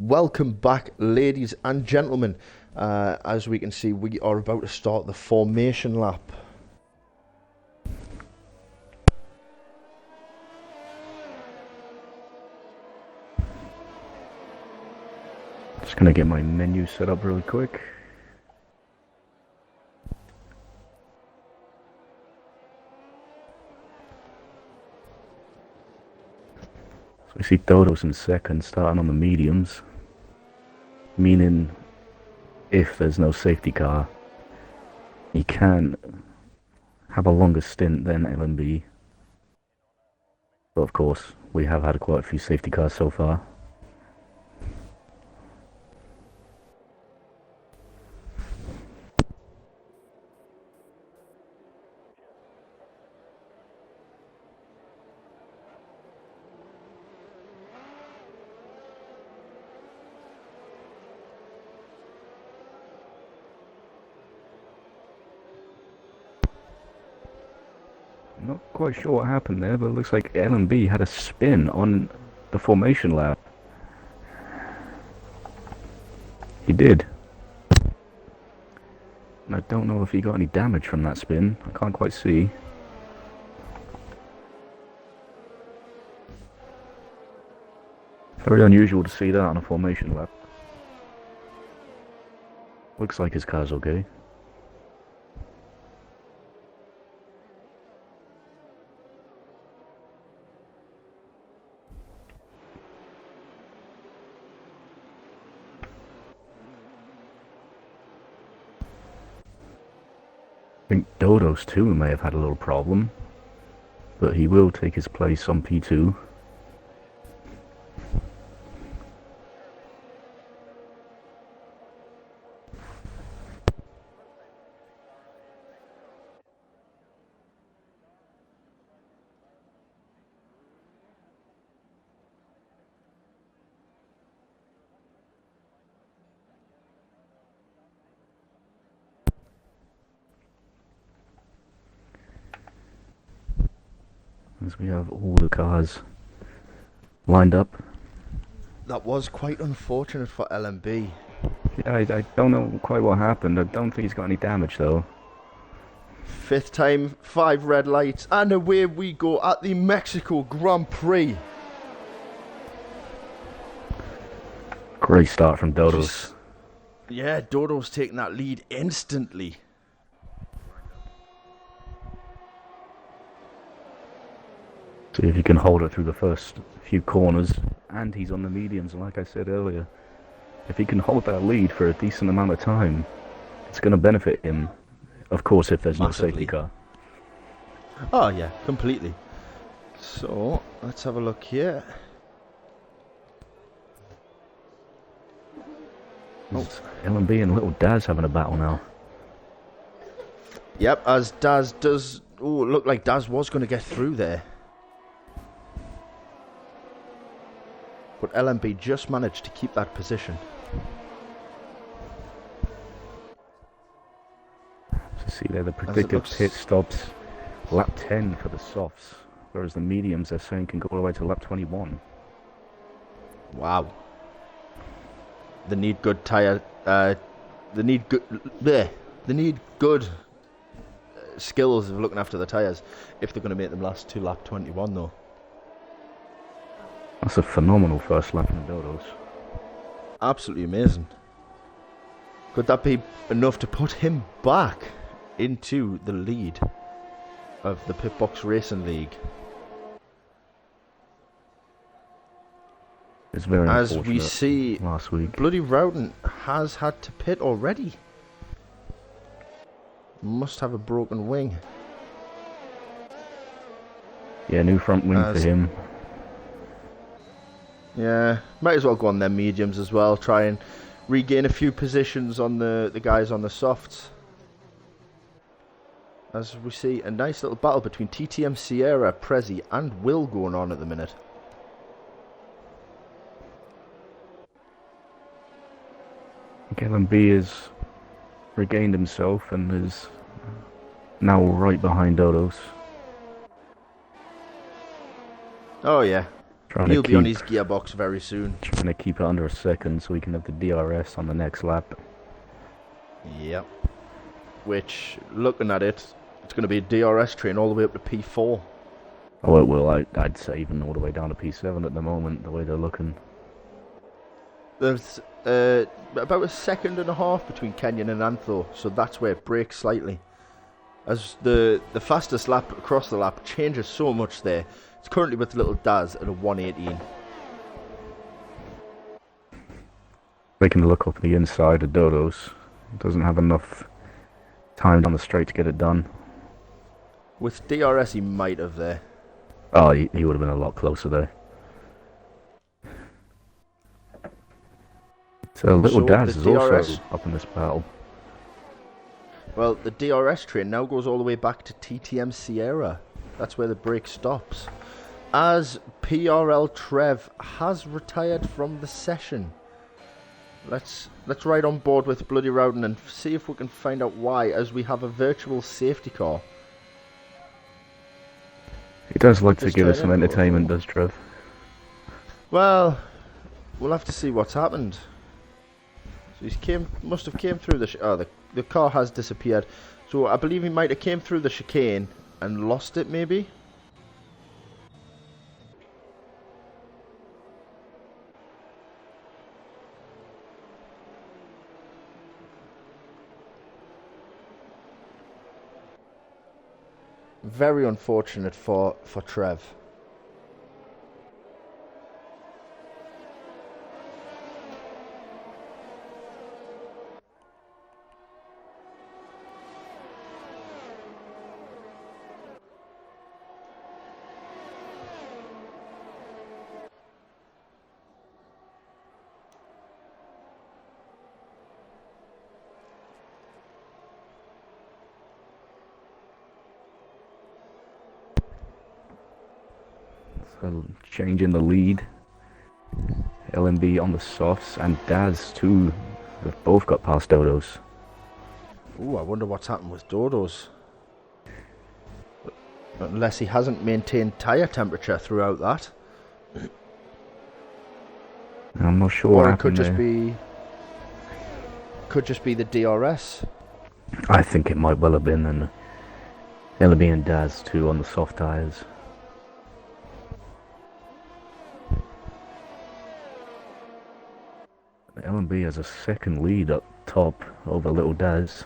welcome back, ladies and gentlemen. As we can see, we are about to start the formation lap. Just gonna get my menu set up really quick. So we see Dodos in second, starting on the mediums. Meaning, if there's no safety car, he can have a longer stint than LMB. But of course, we have had quite a few safety cars so far. Not quite sure what happened there, but it looks like LMB had a spin on the formation lap. He did. And I don't know if he got any damage from that spin. I can't quite see. Very unusual to see that on a formation lap. Looks like his car's okay. I think Dodos too may have had a little problem, but he will take his place on P2. As we have all the cars lined up. That was quite unfortunate for LMB. Yeah, I don't know quite what happened. I don't think he's got any damage though. Fifth time, 5 red lights, and away we go at the Mexico Grand Prix. Great start from Dodos. Yeah, Dodo's taking that lead instantly. See if he can hold it through the first few corners, and he's on the mediums. And like I said earlier, if he can hold that lead for a decent amount of time, it's going to benefit him. Of course, if there's Massively. no safety car. Oh yeah, completely. So let's have a look here. Oh, LMB and Little Daz having a battle now. Yep, as Daz does. Oh, it looked like Daz was going to get through there. But LMB just managed to keep that position. So see there, the predicted pit stops lap 10 for the softs, whereas the mediums they're saying can go all the way to lap 21. Wow. They need good tire. They need good. They need good skills of looking after the tires if they're going to make them last to lap 21, though. That's a phenomenal first lap from Dodos. Absolutely amazing. Could that be enough to put him back into the lead of the Pitbox Racing League? It's very As we unfortunate see, last week. Bloody Rowden has had to pit already. Must have a broken wing. Yeah, new front wing for him. Yeah, might as well go on their mediums as well. Try and regain a few positions on the guys on the softs. As we see a nice little battle between TTM Sierra, Prezi and Will going on at the minute. LMB has regained himself and is now right behind Dodos. Oh yeah, Trying to He'll be on keep his gearbox very soon. trying to keep it under a second so we can have the DRS on the next lap. Yep. Which, looking at it, it's going to be a DRS train all the way up to P4. Oh, it will. I'd say even all the way down to P7 at the moment, the way they're looking. There's about a second and a half between Kenyon and Antho, so that's where it breaks slightly. As the fastest lap across the lap changes so much there. It's currently with little Daz at a 118. Taking a look up the inside of Dodo's. Doesn't have enough time down the straight to get it done. With DRS he might have there. Oh, he would have been a lot closer there. So little So Daz the is DRS also up in this battle. Well, the DRS train now goes all the way back to TTM Sierra. That's where the break stops. As PRL Trev has retired from the session. Let's ride on board with Bloody Rowden and see if we can find out why, as we have a virtual safety car. He does like to Just give us turn some in. entertainment, does Trev? Well, we'll have to see what's happened. So must have came through the car has disappeared. So I believe he might have came through the chicane and lost it, maybe. Very unfortunate for Trev. So changing the lead. LMB on the softs and Daz too. They've both got past Dodo's. Ooh, I wonder what's happened with Dodo's. Unless he hasn't maintained tyre temperature throughout that. I'm not sure Or what it happened there. could just be the DRS. I think it might well have been, and LMB and Daz too on the soft tyres. LMB has a second lead up top over Little Daz.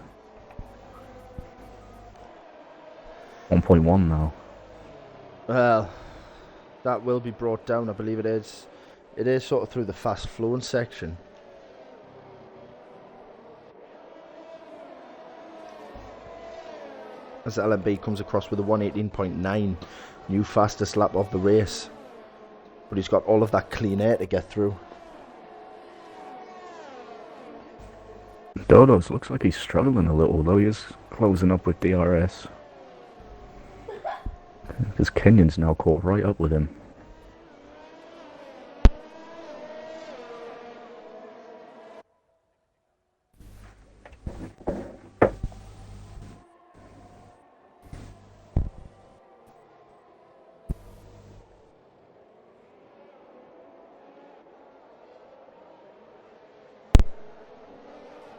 1.1 now. Well, that will be brought down, I believe it is. It is sort of through the fast flowing section. As LMB comes across with a 118.9, new fastest lap of the race. But he's got all of that clean air to get through. Dodo's looks like he's struggling a little, though he is closing up with DRS. Because Kenyon's now caught right up with him.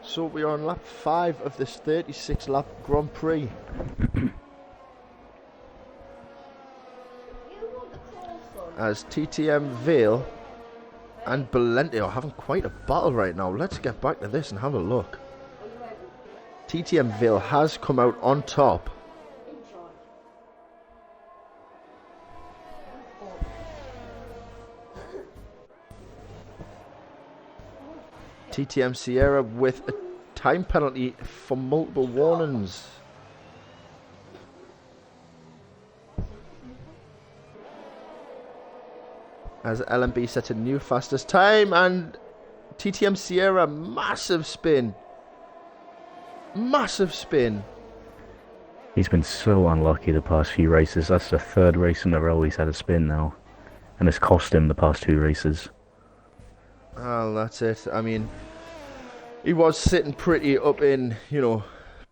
So we are on lap 5 of this 36 lap Grand Prix. As TTM Vale and Belente are having quite a battle right now. Let's get back to this and have a look. TTM Vale has come out on top. TTM Sierra with a time penalty for multiple warnings. As LMB set a new fastest time, and TTM Sierra, massive spin. Massive spin. He's been so unlucky the past few races. That's the third race in a row he's had a spin now. And it's cost him the past 2 races. Well, that's it. I mean, he was sitting pretty up in, P8,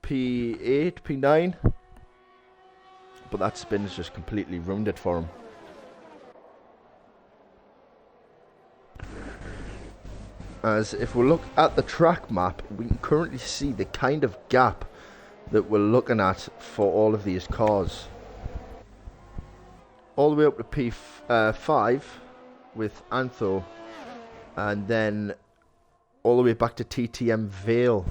P9. But that spin has just completely ruined it for him. As if we look at the track map, we can currently see the kind of gap that we're looking at for all of these cars. All the way up to P5 with Antho, and then all the way back to TTM Vale.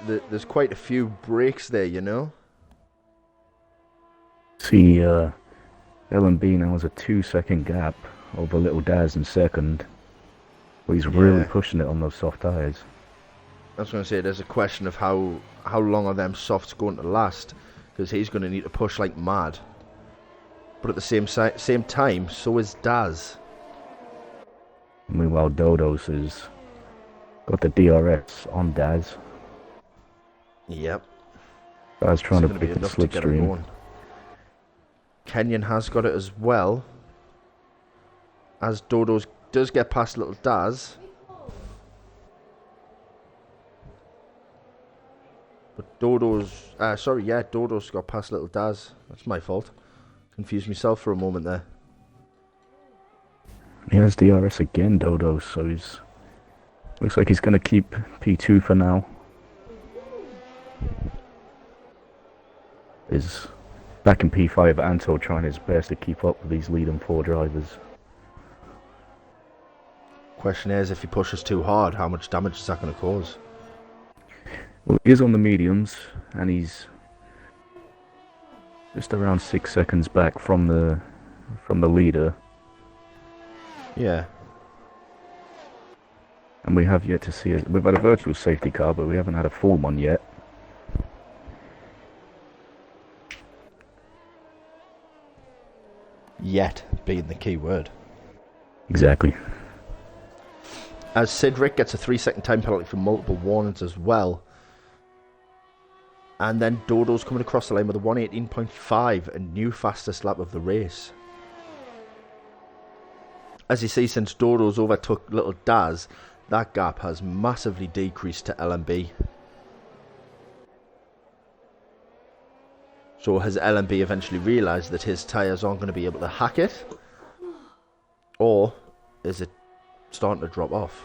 There's quite a few breaks there, you know. See, L&B now has a 2-second gap over Little Daz in second. But he's really pushing it on those soft tyres. I was going to say, there's a question of how long are them softs going to last, because he's going to need to push like mad. But at the same time, so is Daz. Meanwhile, Dodos has got the DRS on Daz. Yep. Daz trying to break the slipstream. Kenyon has got it as well. As Dodos does get past Little Daz. But Dodos got past Little Daz. That's my fault. Confused myself for a moment there. He has DRS again, Dodos, so he's... Looks like he's going to keep P2 for now. Is back in P5, Anto trying his best to keep up with these leading 4 drivers. Question is, if he pushes too hard, how much damage is that going to cause? Well, he is on the mediums, and he's just around 6 seconds back from the leader. Yeah. And we have yet to see it. We've had a virtual safety car, but we haven't had a full one yet. Yet being the key word. Exactly. As Cedric gets a 3-second time penalty for multiple warnings as well. And then Dodo's coming across the line with a 1:18.5, a new fastest lap of the race. As you see, since Dodo's overtook Little Daz, that gap has massively decreased to LMB. So has LMB eventually realised that his tyres aren't going to be able to hack it? Or is it starting to drop off?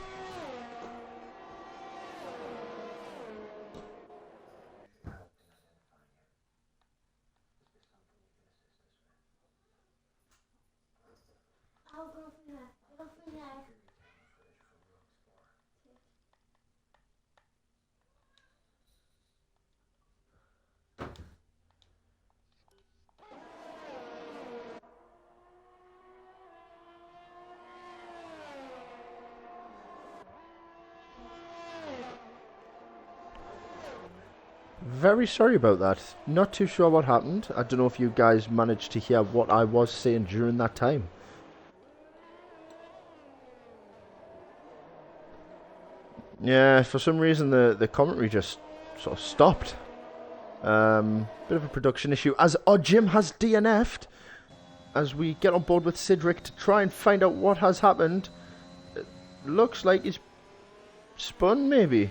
Very sorry about that. Not too sure what happened. I don't know if you guys managed to hear what I was saying during that time. Yeah, for some reason the commentary just sort of stopped. Bit of a production issue. As Jim has DNF'd. As we get on board with Cedric to try and find out what has happened. It looks like he's spun, maybe.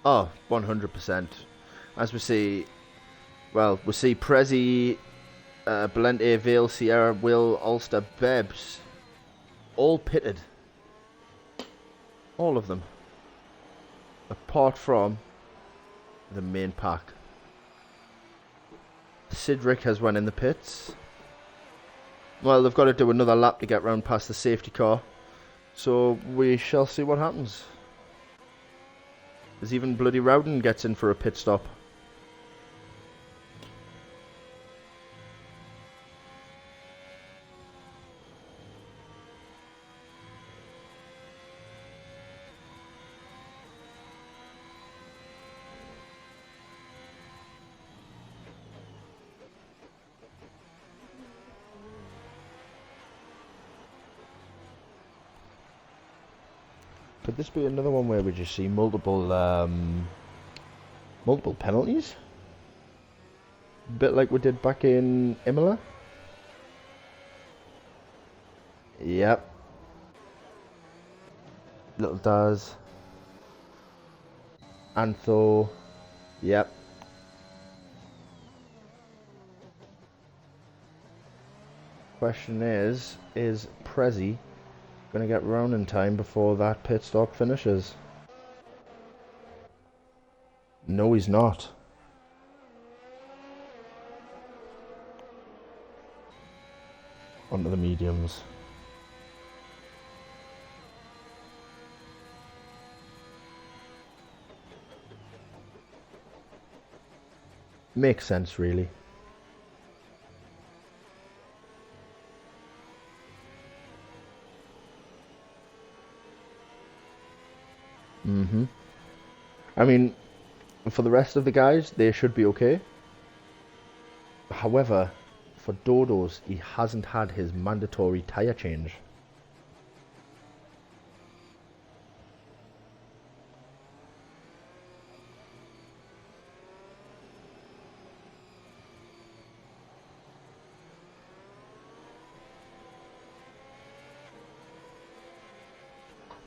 Oh, 100%. As we see, well, we see Prezi, Belente, Vale, Sierra, Will, Ulster, Bebs, all pitted. All of them. Apart from the main pack. Cedric has went in the pits. Well, they've got to do another lap to get round past the safety car. So we shall see what happens. As even bloody Rowden gets in for a pit stop. Could this be another one where we just see multiple penalties? A bit like we did back in Imola? Yep. Little Daz. Antho. Yep. Question is Prezi going to get round in time before that pit stop finishes? No, he's not. Onto the mediums. Makes sense, really. I mean, for the rest of the guys, they should be okay. However, for Dodo's, he hasn't had his mandatory tyre change.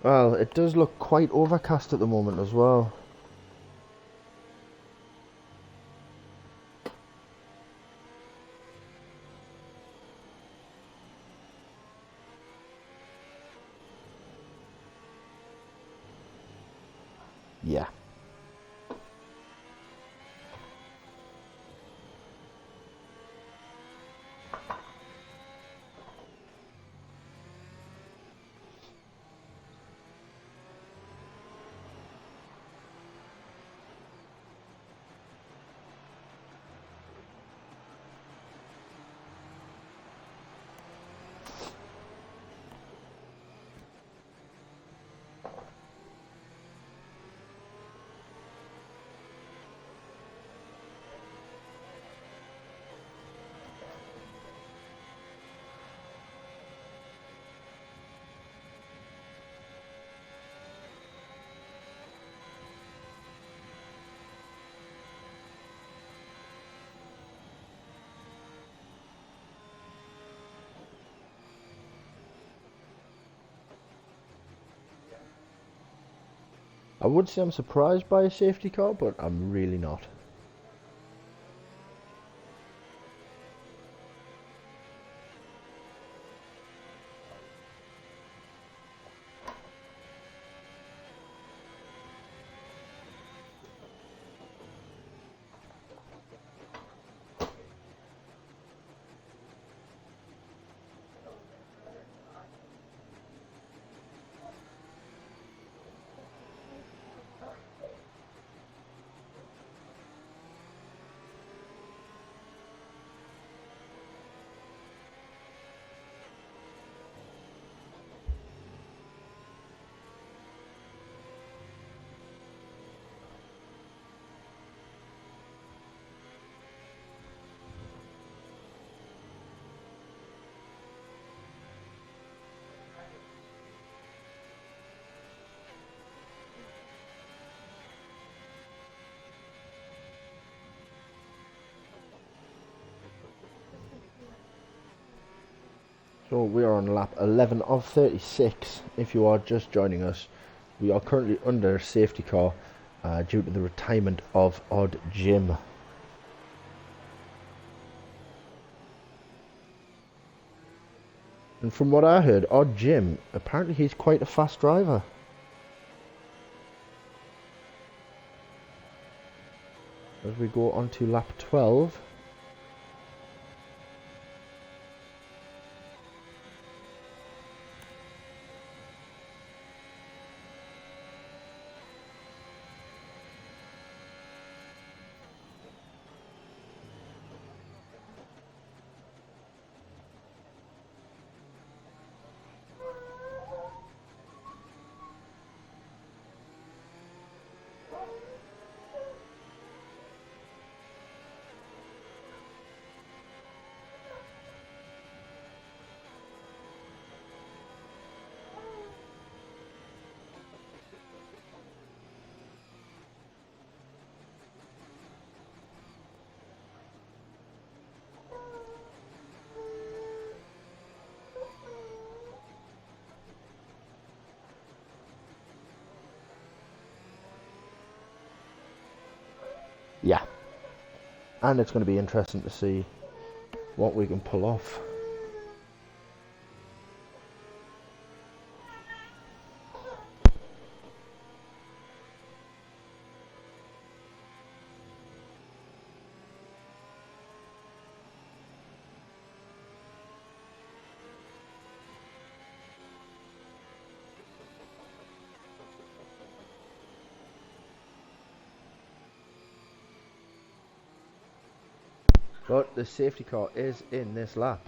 Well, it does look quite overcast at the moment as well. Yeah. I would say I'm surprised by a safety car, but I'm really not. So we are on lap 11 of 36. If you are just joining us, we are currently under safety car due to the retirement of Odd Jim. And from what I heard, Odd Jim, apparently he's quite a fast driver. As we go on to lap 12. And it's going to be interesting to see what we can pull off. But the safety car is in this lap.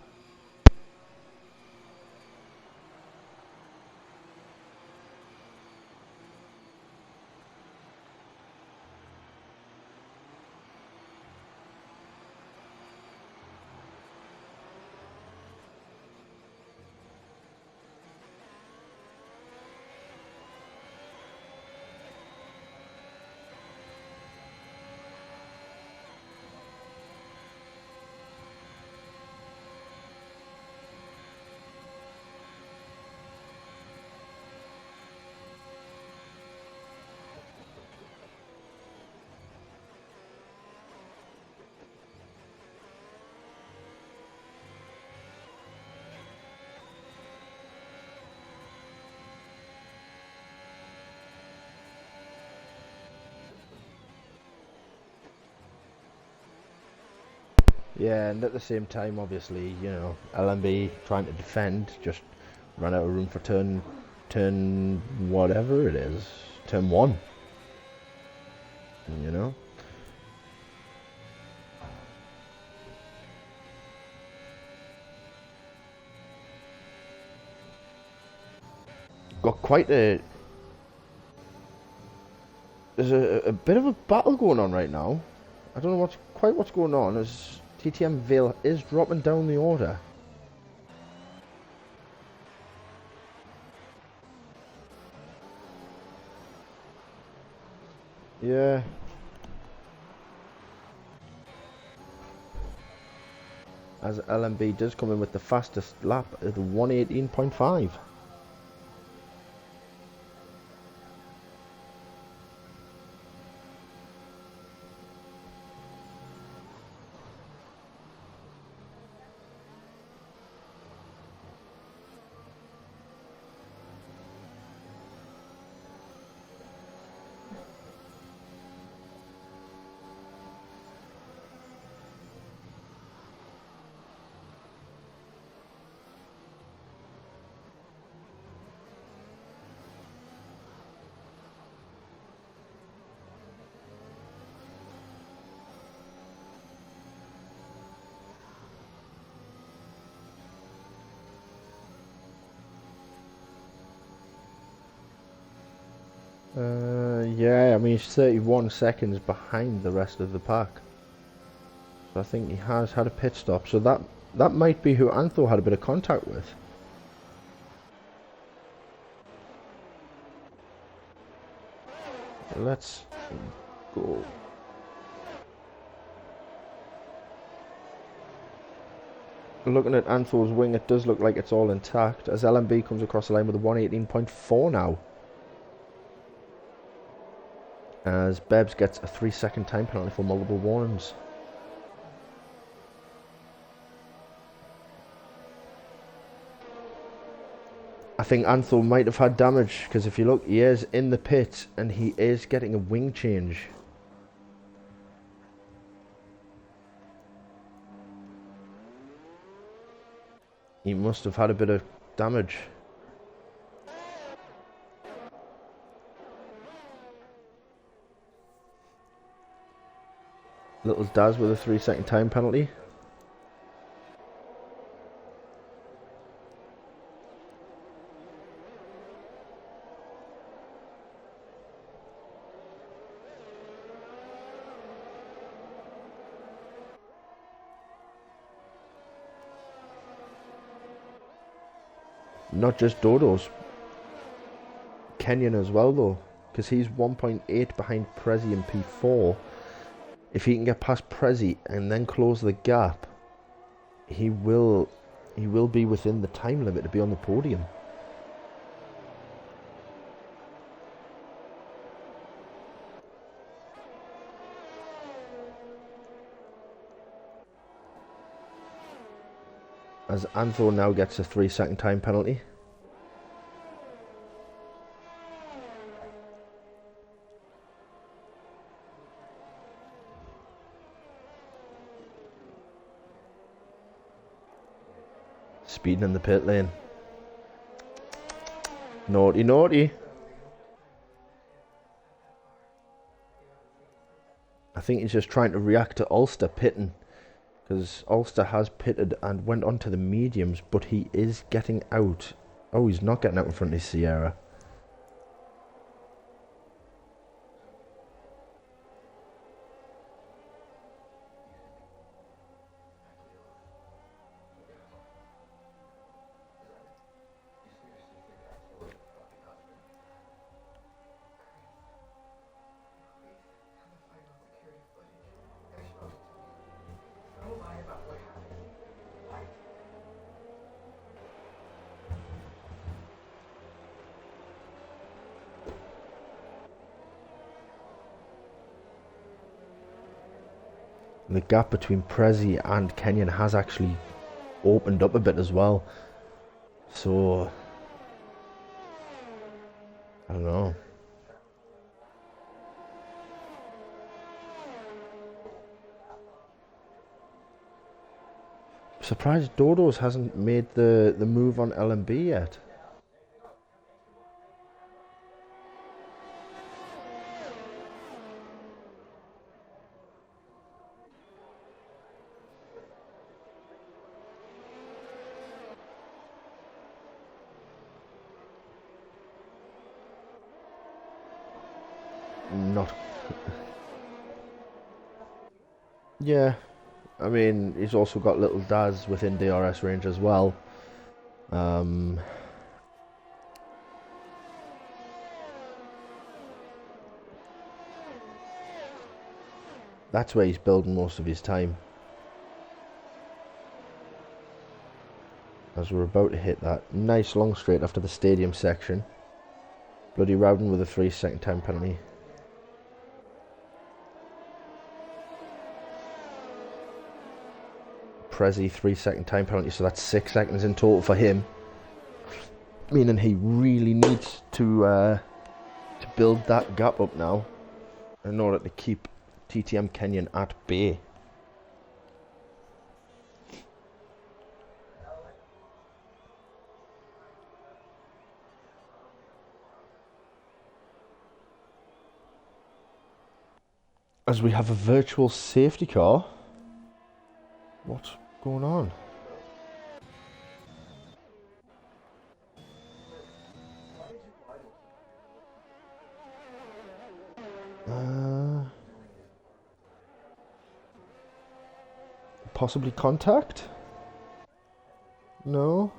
Yeah, and at the same time, obviously, you know, LMB trying to defend, just ran out of room for turn whatever it is, turn one. You know, got quite a. There's a bit of a battle going on right now. I don't know what's going on. As TTM Vale is dropping down the order. Yeah. As LMB does come in with the fastest lap at the 118.5. Yeah, I mean, he's 31 seconds behind the rest of the pack. So I think he has had a pit stop. So that might be who Antho had a bit of contact with. Let's go. Looking at Antho's wing, it does look like it's all intact. As LMB comes across the line with a 118.4 now. As Bebs gets a 3-second time penalty for multiple warnings. I think Antho might have had damage, because if you look, he is in the pit and he is getting a wing change. He must have had a bit of damage. Little Daz with a 3-second time penalty. Not just Dodo's. Kenyon as well though, because he's 1.8 behind Prezi in P4. If he can get past Prezi and then close the gap, he will be within the time limit to be on the podium. as Antho now gets a 3-second time penalty. Speeding in the pit lane. Naughty, naughty. I think he's just trying to react to Ulster pitting, because Ulster has pitted and went on to the mediums, but he is getting out. Oh, he's not getting out in front of Sierra. The gap between Prezi and Kenyon has actually opened up a bit as well. So, I don't know. Surprised Dodo's hasn't made the move on LMB yet. Not. Yeah, I mean, he's also got Little Daz within DRS range as well. That's where he's building most of his time. As we're about to hit that nice long straight after the stadium section. Bloody Rowden with a 3-second time penalty. Prezi 3-second time penalty, so that's 6 seconds in total for him. Meaning he really needs to build that gap up now in order to keep TTM Kenyon at bay. As we have a virtual safety car. What's going on? Possibly contact? No.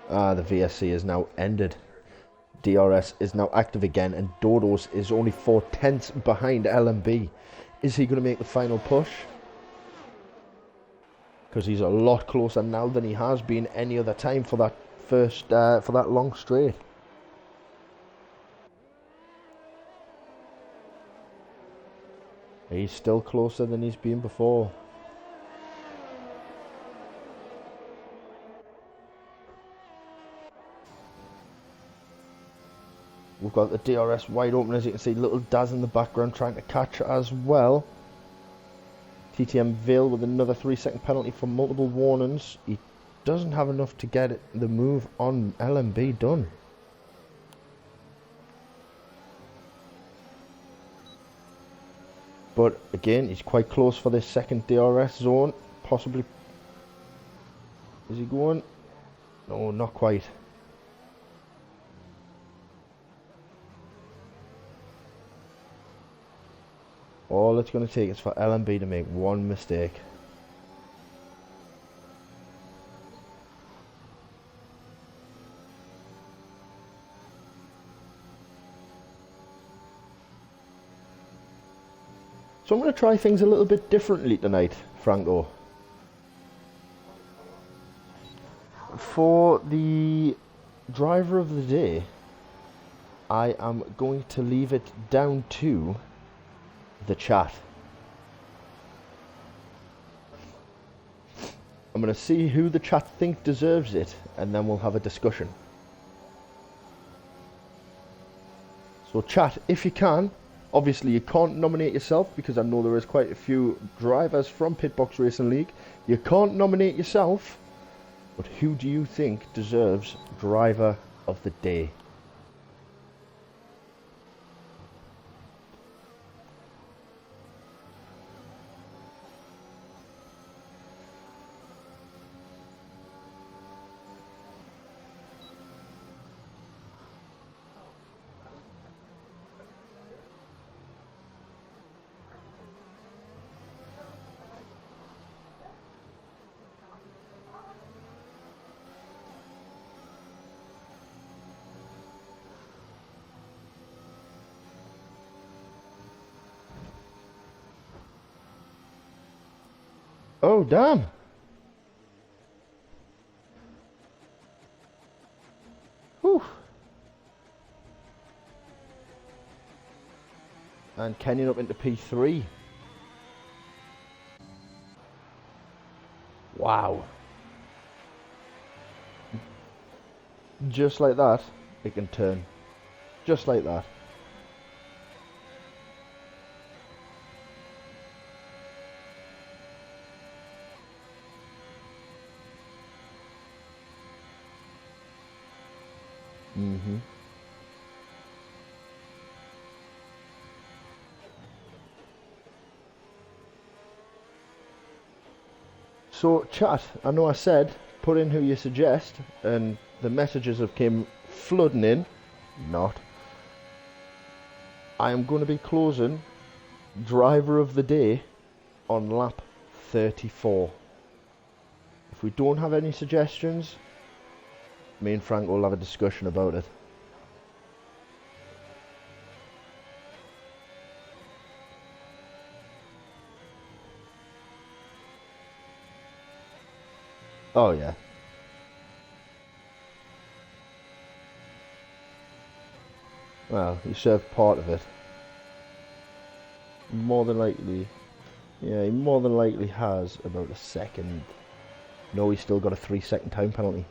The VSC is now ended. DRS is now active again, and Dodos is only 4/10 behind LMB. Is he going to make the final push? Because he's a lot closer now than he has been any other time for that first, for that long straight. He's still closer than he's been before. We've got the DRS wide open, as you can see. Little Daz in the background trying to catch as well. TTM Vale with another 3-second penalty for multiple warnings. He doesn't have enough to get the move on LMB done. But again, he's quite close for this second DRS zone. Possibly. Is he going? No, not quite. All it's going to take is for LMB to make one mistake. So I'm going to try things a little bit differently tonight, Franco. For the driver of the day, I am going to leave it down to the chat. I'm going to see who the chat think deserves it, and then we'll have a discussion. So chat, if you can, obviously you can't nominate yourself because I know there is quite a few drivers from Pitbox Racing League. You can't nominate yourself, but who do you think deserves driver of the day? Oh, damn. Whew. And Kenyon up into P3. Wow. Just like that, it can turn. Just like that. Mm-hmm. So chat, I know I said put in who you suggest, and the messages have came flooding in. Not. I am going to be closing driver of the day on lap 34. If we don't have any suggestions, me and Frank will have a discussion about it. Oh yeah. Well, he served part of it. More than likely. Yeah, he more than likely has about a second. No, he's still got a 3-second time penalty.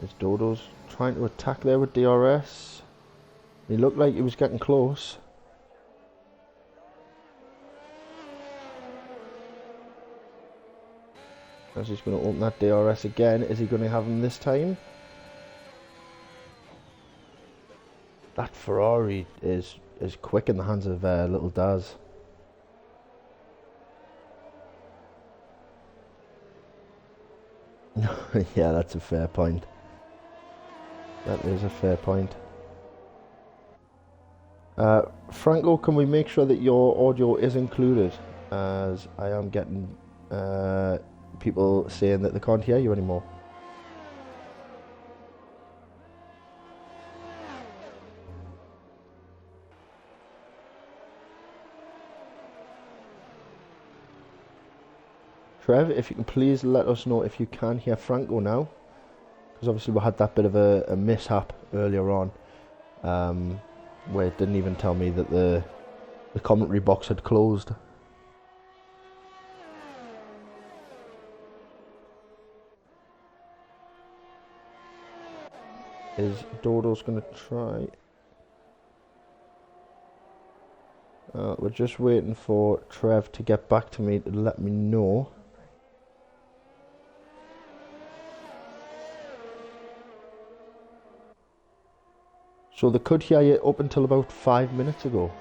Is Dodo's trying to attack there with DRS? He looked like he was getting close. As he's going to open that DRS again, is he going to have him this time? That Ferrari is quick in the hands of little Daz. Yeah, that's a fair point. That is a fair point. Franco, can we make sure that your audio is included? As I am getting people saying that they can't hear you anymore. Trev, if you can please let us know if you can hear Franco now, because obviously we had that bit of a mishap earlier on, where it didn't even tell me that the commentary box had closed. Is Dodo's going to try? We're just waiting for Trev to get back to me to let me know. So they could hear you up until about 5 minutes ago.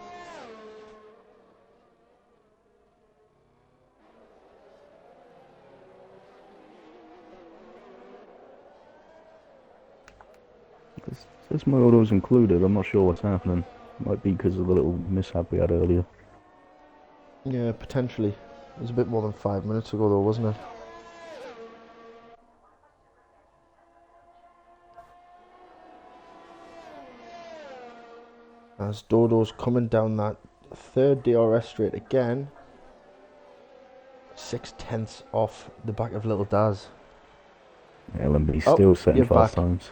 Says my auto's included. I'm not sure what's happening. Might be because of the little mishap we had earlier. Yeah, potentially. It was a bit more than 5 minutes ago though, wasn't it? As Dodo's coming down that third DRS straight again. 6/10 off the back of Little Daz. LMB Oh, still setting you're fast back. times.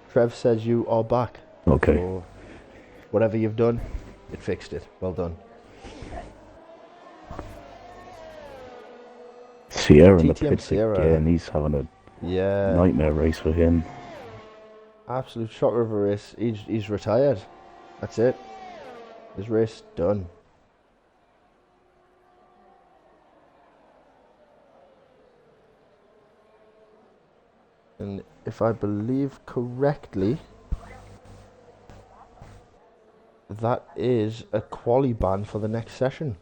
Trev says you are back. Okay. So whatever you've done, it fixed it. Well done. Sierra in the TTM pits Sierra. again. He's having a Yeah. nightmare race for him. Absolute shocker of a race. He's retired. That's it. His race done. And if I believe correctly, that is a quali ban for the next session.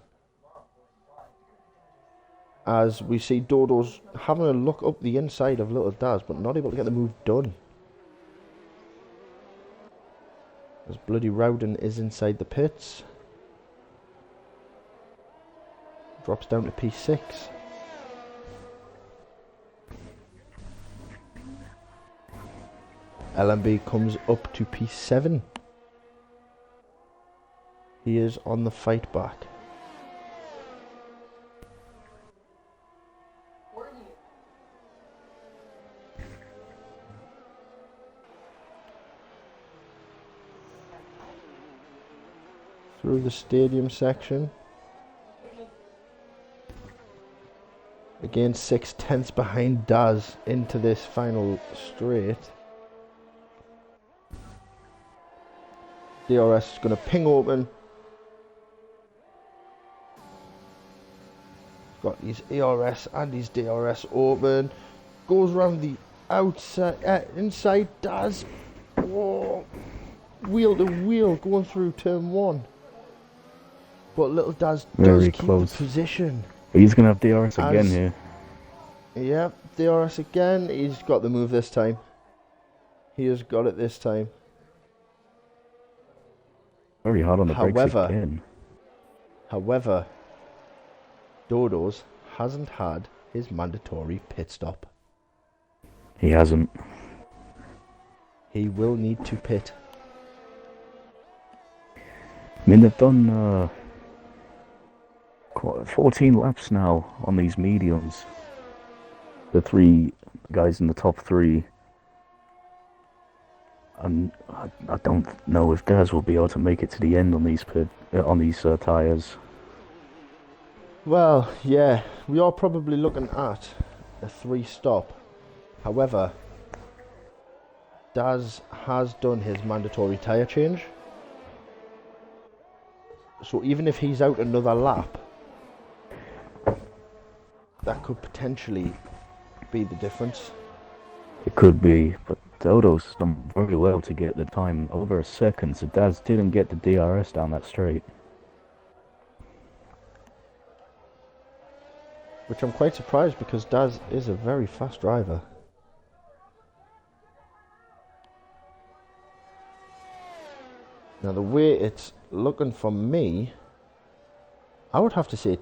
As we see Dodo's having a look up the inside of Little Daz, but not able to get the move done. As Bloody Rowden is inside the pits. Drops down to P6. LMB comes up to P7. He is on the fight back. Through the stadium section. Again, 6/10 behind Daz into this final straight. DRS is going to ping open. Got his ERS and his DRS open. Goes around the outside, inside Daz. Oh, wheel to wheel going through turn 1. But Little Daz does Very keep close. the position. He's going to have DRS again here. Yep, DRS again. He's got the move this time. He has got it this time. Very hard on the brakes However- again. However, Dodo's hasn't had his mandatory pit stop. He hasn't. He will need to pit. I mean, they've done 14 laps now on these mediums. The 3 guys in the top 3. And I don't know if Daz will be able to make it to the end on these tyres. Well, yeah, we are probably looking at a 3 stop. However, Daz has done his mandatory tyre change. So even if he's out another lap, that could potentially be the difference. It could be, but Dodo's done very well to get the time over a second, so Daz didn't get the DRS down that straight. Which I'm quite surprised because Daz is a very fast driver. Now the way it's looking for me, I would have to say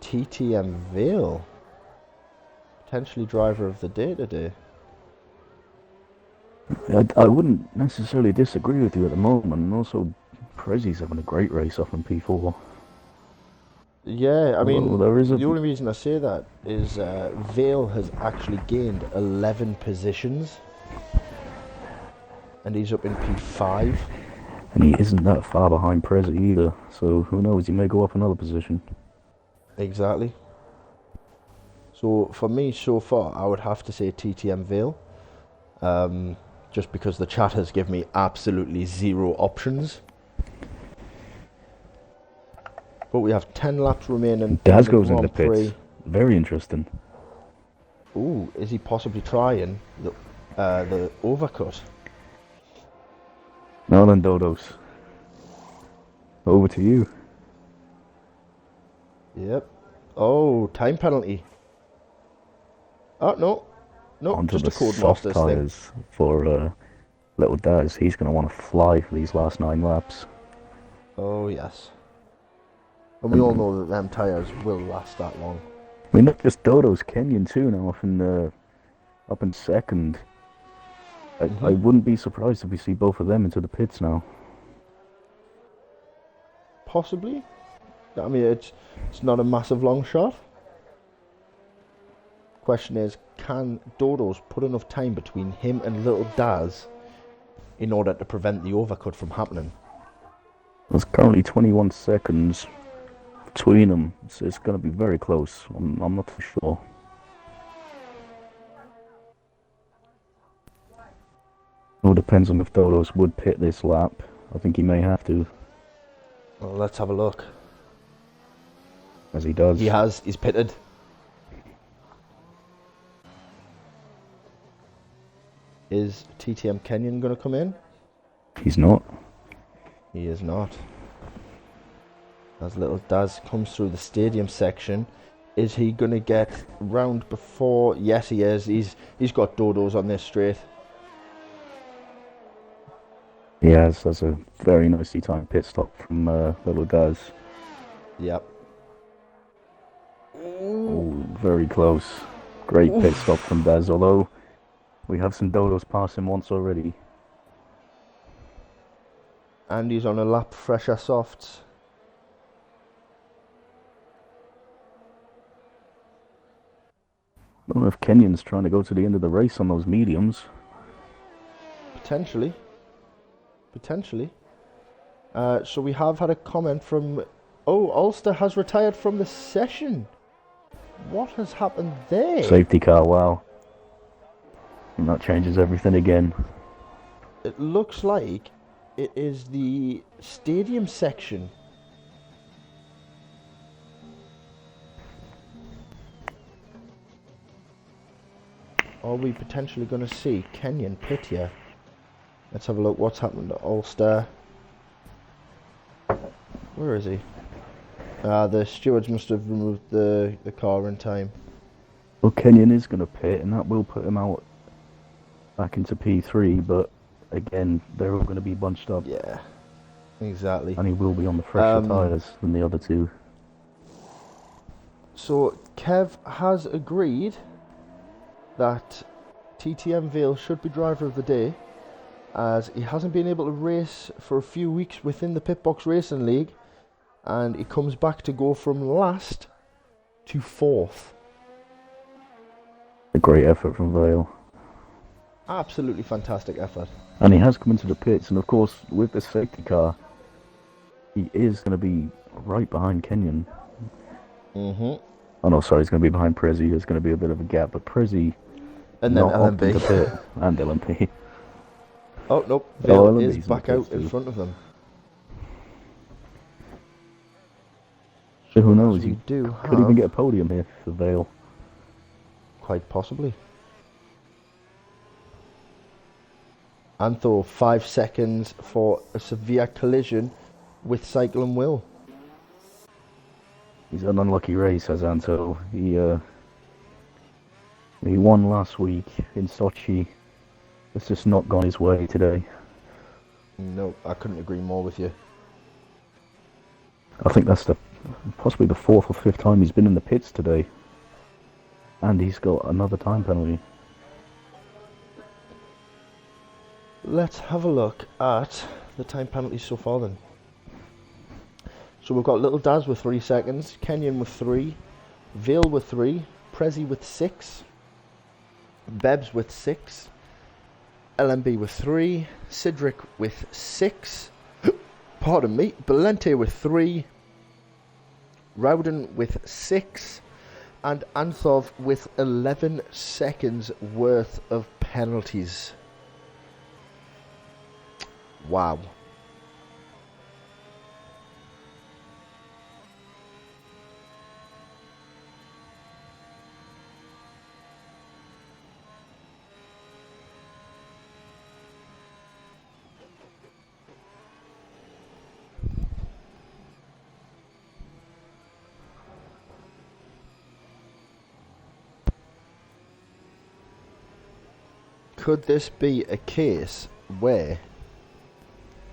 TTM Vale. Potentially driver of the day today. I wouldn't necessarily disagree with you at the moment, and also Prezzi's having a great race off in P4. Yeah, I mean, Well, there is the only reason I say that is Vale has actually gained 11 positions. And he's up in P5. And he isn't that far behind Prezzi either, so who knows, he may go up another position. Exactly. So for me so far, I would have to say TTM Vale. Just because the chat has given me absolutely 0 options. But we have 10 laps remaining. Daz in goes the into Grand Prix. pits. Very interesting. Ooh, is he possibly trying the overcut? Nolan Dodos. Over to you. Yep. Oh, time penalty. Oh, no. No, Onto just the a soft Codemasters thing. tyres for little Daz. He's going to want to fly for these last 9 laps. Oh, yes. And we all know that them tyres will last that long. I mean, not just Dodos, Kenyon too now up in second. I wouldn't be surprised if we see both of them into the pits now. Possibly. I mean, it's not a massive long shot. Question is, can Dodo's put enough time between him and Little Daz in order to prevent the overcut from happening? There's currently 21 seconds between them, so it's going to be very close. I'm not too sure. It all depends on if Dodos would pit this lap. I think he may have to. Well, let's have a look. As he does. He's pitted. Is TTM Kenyon going to come in? He's not. He is not. As Little Daz comes through the stadium section, is he going to get round before? Yes, he is. He's got Dodos on this straight. He has. That's a very nicely timed pit stop from Little Daz. Yep. Oh, very close. Great pit stop from Daz, although we have some Dodos passing once already. And he's on a lap fresher softs. I don't know if Kenyon's trying to go to the end of the race on those mediums. Potentially. So we have had a comment from... Oh, Ulster has retired from the session. What has happened there? Safety car, wow. And that changes everything again. It looks like it is the stadium section. Are we potentially going to see Kenyon pit here? Let's have a look what's happened to Ulster. Where is he? The stewards must have removed the car in time. Well, Kenyon is going to pit, and that will put him out back into P3, but again, they're all going to be bunched up. Yeah, exactly. And he will be on the fresher tyres than the other two. So, Kev has agreed that TTM Vale should be driver of the day, as he hasn't been able to race for a few weeks within the Pitbox Racing League, and he comes back to go from last to fourth. A great effort from Vale. Absolutely fantastic effort. And he has come into the pits, and of course, with the safety car, he is going to be right behind Kenyon. Mm-hmm. Oh no, sorry, he's going to be behind Prezi. There's going to be a bit of a gap, but Prezi And then not off LMB. the pit, and LMP. Oh, nope. Vale LMB's is back in the out pits in too. front of them. So who knows? As we You do could even have- get a podium here for Vale. Quite possibly. Antho, 5 seconds for a severe collision with Cycle and Will. He's an unlucky race, has Anto. He won last week in Sochi. It's just not gone his way today. No, I couldn't agree more with you. I think that's possibly the 4th or 5th time he's been in the pits today. And he's got another time penalty. Let's have a look at the time penalties so far then. So we've got Little Daz with 3 seconds, Kenyon with 3, Vale with 3, Prezi with 6, Bebs with 6, LMB with 3, Sidric with 6, pardon me, Belente with 3, Rowden with 6, and Anthov with 11 seconds worth of penalties. Wow. Could this be a case where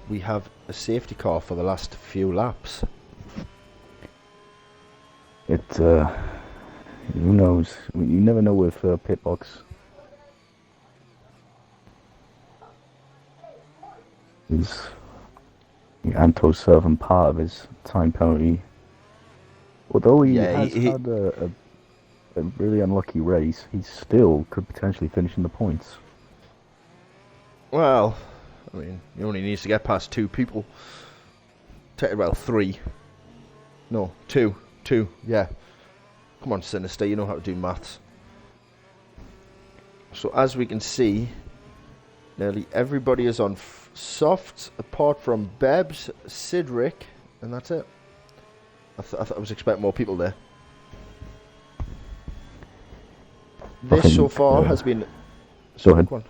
we have a safety car for the last few laps? Who knows? You never know with Pitbox. You Anto's serving part of his time penalty. Although he Yeah, has had a really unlucky race, he still could potentially finish in the points. well, I mean, he only needs to get past 2 people. Well, 3. No, 2. 2, yeah. Come on, Sinister, you know how to do maths. So as we can see, nearly everybody is on softs, apart from Bebs, Sidric, and that's it. I was expecting more people there. This so far has been... Go ahead. Go on.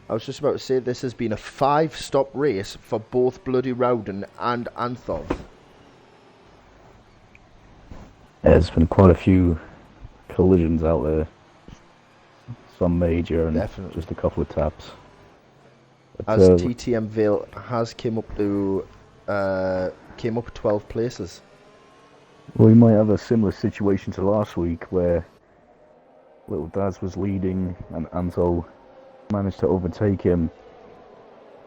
I was just about to say this has been a 5-stop race for both Bloody Rowden and Anthov. There's been quite a few collisions out there. Some major and Definitely. just a couple of taps. As TTM Vale has came up 12 places. We might have a similar situation to last week where Little Daz was leading and Anto managed to overtake him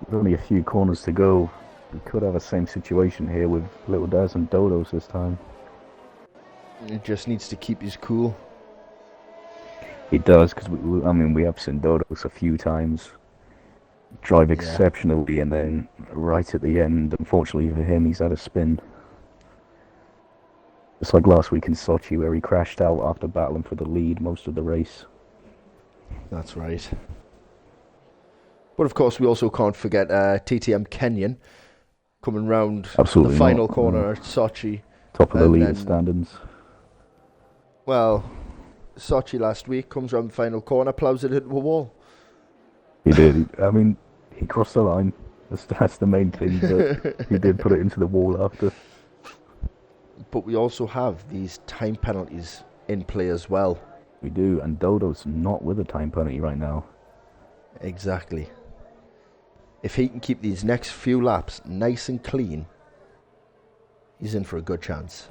with only a few corners to go. We could have the same situation here with Little Daz and Dodos this time. He just needs to keep his cool. He does, because we have seen Dodos a few times drive exceptionally, and then right at the end, unfortunately for him, he's had a spin. It's like last week in Sochi where he crashed out after battling for the lead most of the race. That's right. But of course, we also can't forget TTM Kenyan coming round the final corner at Sochi. Top of the leader standings. Well, Sochi last week comes round the final corner, ploughs it into a wall. He did. I mean, he crossed the line. That's the main thing, but he did put it into the wall after. But we also have these time penalties in play as well. We do, and Dodo's not with a time penalty right now. Exactly. If he can keep these next few laps nice and clean, he's in for a good chance.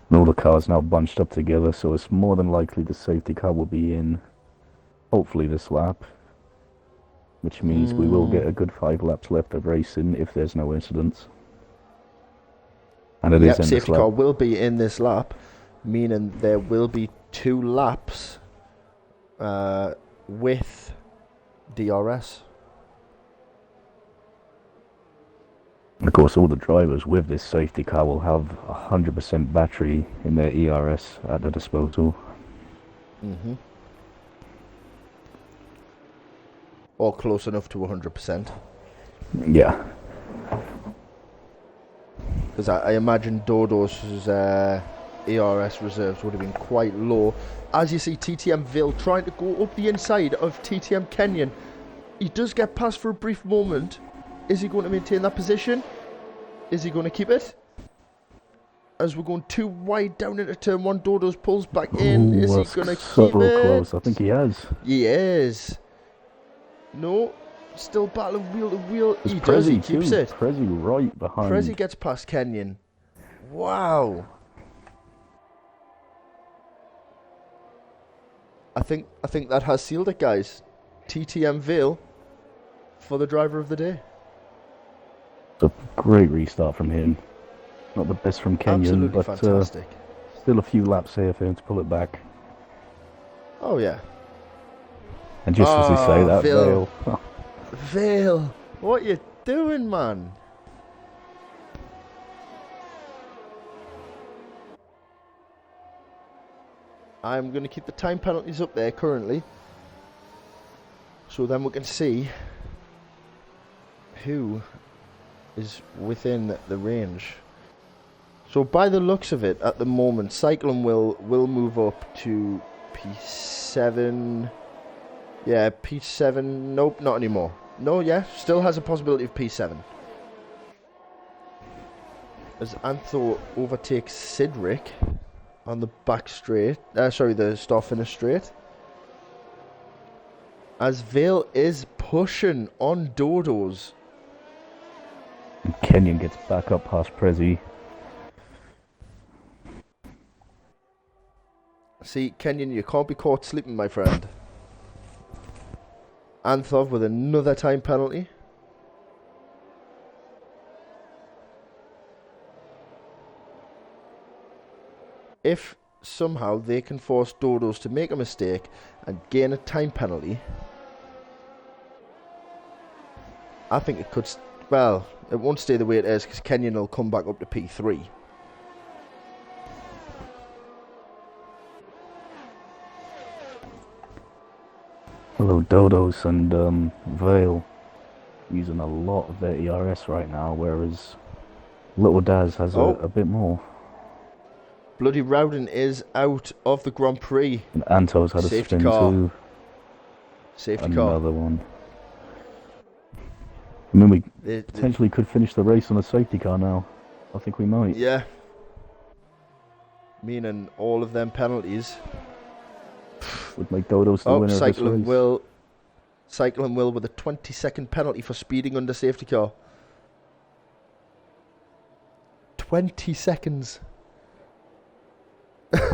And all the cars now bunched up together, so it's more than likely the safety car will be in, hopefully this lap. Which means we will get a good 5 laps left of racing if there's no incidents. And it is in safety this car lap. will be in this lap, meaning there will be 2 laps with DRS. Of course, all the drivers with this safety car will have 100% battery in their ERS at their disposal. Mm-hmm. Or close enough to 100%. Yeah. Because I imagine Dodo's ERS reserves would have been quite low. As you see, TTM Vale trying to go up the inside of TTM Kenyan. He does get past for a brief moment. Is he going to maintain that position? Is he going to keep it? As we're going too wide down into turn 1, Dodo's pulls back in. Is he going to keep it? Close. I think he has. He is. No. Still battling wheel to wheel. He Prezi does. He keeps too. it. Prezi right behind. Prezi gets past Kenyan. Wow. I think that has sealed it, guys. TTM Vale for the driver of the day. It's a great restart from him. Not the best from Kenyan, Absolutely but fantastic. Still a few laps here for him to pull it back. Oh yeah. And just as we say that, Vale. Vale. Vale, what you doing, man? I'm going to keep the time penalties up there currently, so then we can see who is within the range. So by the looks of it, at the moment, Cyclone will move up to P7. Yeah, P7. Nope, not anymore. No, yeah, still has a possibility of P7. As Antho overtakes Sidric on the back straight. The start finish straight. As Vale is pushing on Dodos. And Kenyan gets back up past Prezi. See, Kenyan, you can't be caught sleeping, my friend. Anthov with another time penalty. if somehow they can force Dodos to make a mistake and gain a time penalty, I think it could... Well, it won't stay the way it is because Kenyon will come back up to P3. Hello, Dodos and Vale using a lot of their ERS right now, whereas Little Daz has a bit more. Bloody Rowden is out of the Grand Prix. And Anto's had a Safety spin car. too. Safety car. Another one. I mean, we potentially could finish the race on a safety car now. I think we might. Yeah. Meaning all of them penalties would make Dodos the winner of this race. Cycling Will with a 20-second penalty for speeding under safety car. 20 seconds.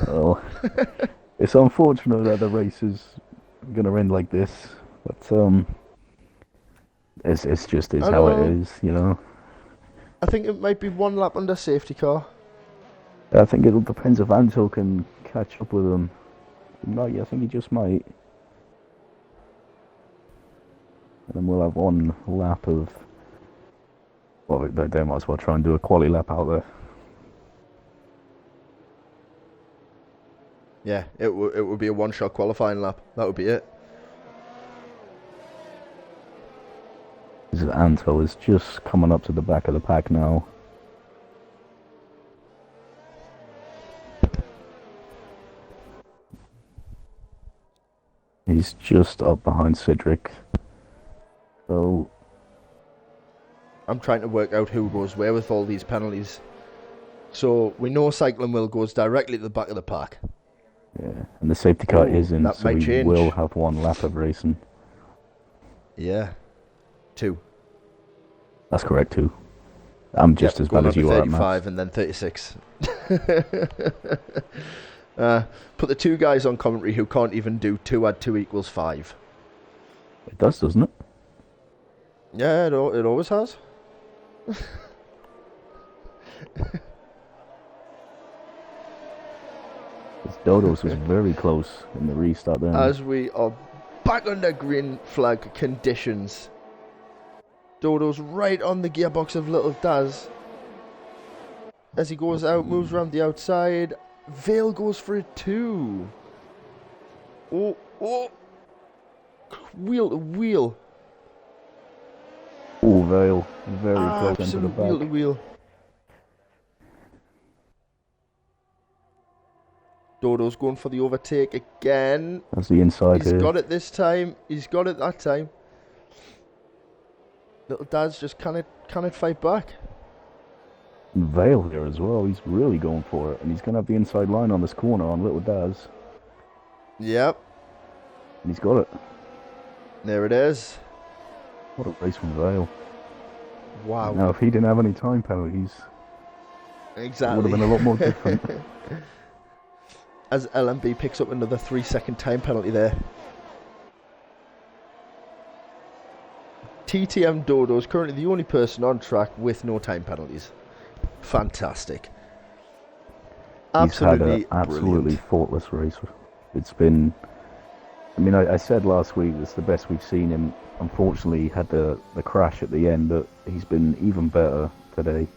Oh, it's unfortunate that the race is going to end like this, but it's just how it is, you know. I think it might be one lap under safety car. I think it depends if Anto can catch up with him. No, yeah, I think he just might. And then we'll have one lap of... Well, they might as well try and do a quality lap out there. Yeah, it would be a one-shot qualifying lap. That would be it. Anto is just coming up to the back of the pack now. He's just up behind Cedric. So I'm trying to work out who goes where with all these penalties. So we know Cycling Will goes directly to the back of the pack. Yeah, and the safety car is in, so we change. will have one lap of racing. Yeah. 2. That's correct, 2. I'm just as bad as you are at maths. 35 and then 36. Put the 2 guys on commentary who can't even do 2 add 2 equals 5. It does, doesn't it? Yeah, it always has. Dodos was very close in the restart there. As we are back under green flag conditions. Dodo's right on the gearbox of Little Daz. As he goes out, moves around the outside. Vale goes for it too. Oh. Wheel to wheel. Oh, Vale. Very close into the back. Wheel to wheel. Dodo's going for the overtake again. That's the inside He's here. got it this time. He's got it that time. Little Daz just cannot fight back. Vale here as well. He's really going for it. And he's going to have the inside line on this corner on Little Daz. Yep. And he's got it. There it is. What a race from Vale. Wow. Now, if he didn't have any time penalties, exactly, it would have been a lot more different. As LMB picks up another 3-second time penalty there. TTM Dodo is currently the only person on track with no time penalties. Fantastic. Absolutely, he's had an absolutely brilliant. faultless race. It's been... I mean, I said last week it's the best we've seen him. Unfortunately, he had the crash at the end, but he's been even better today.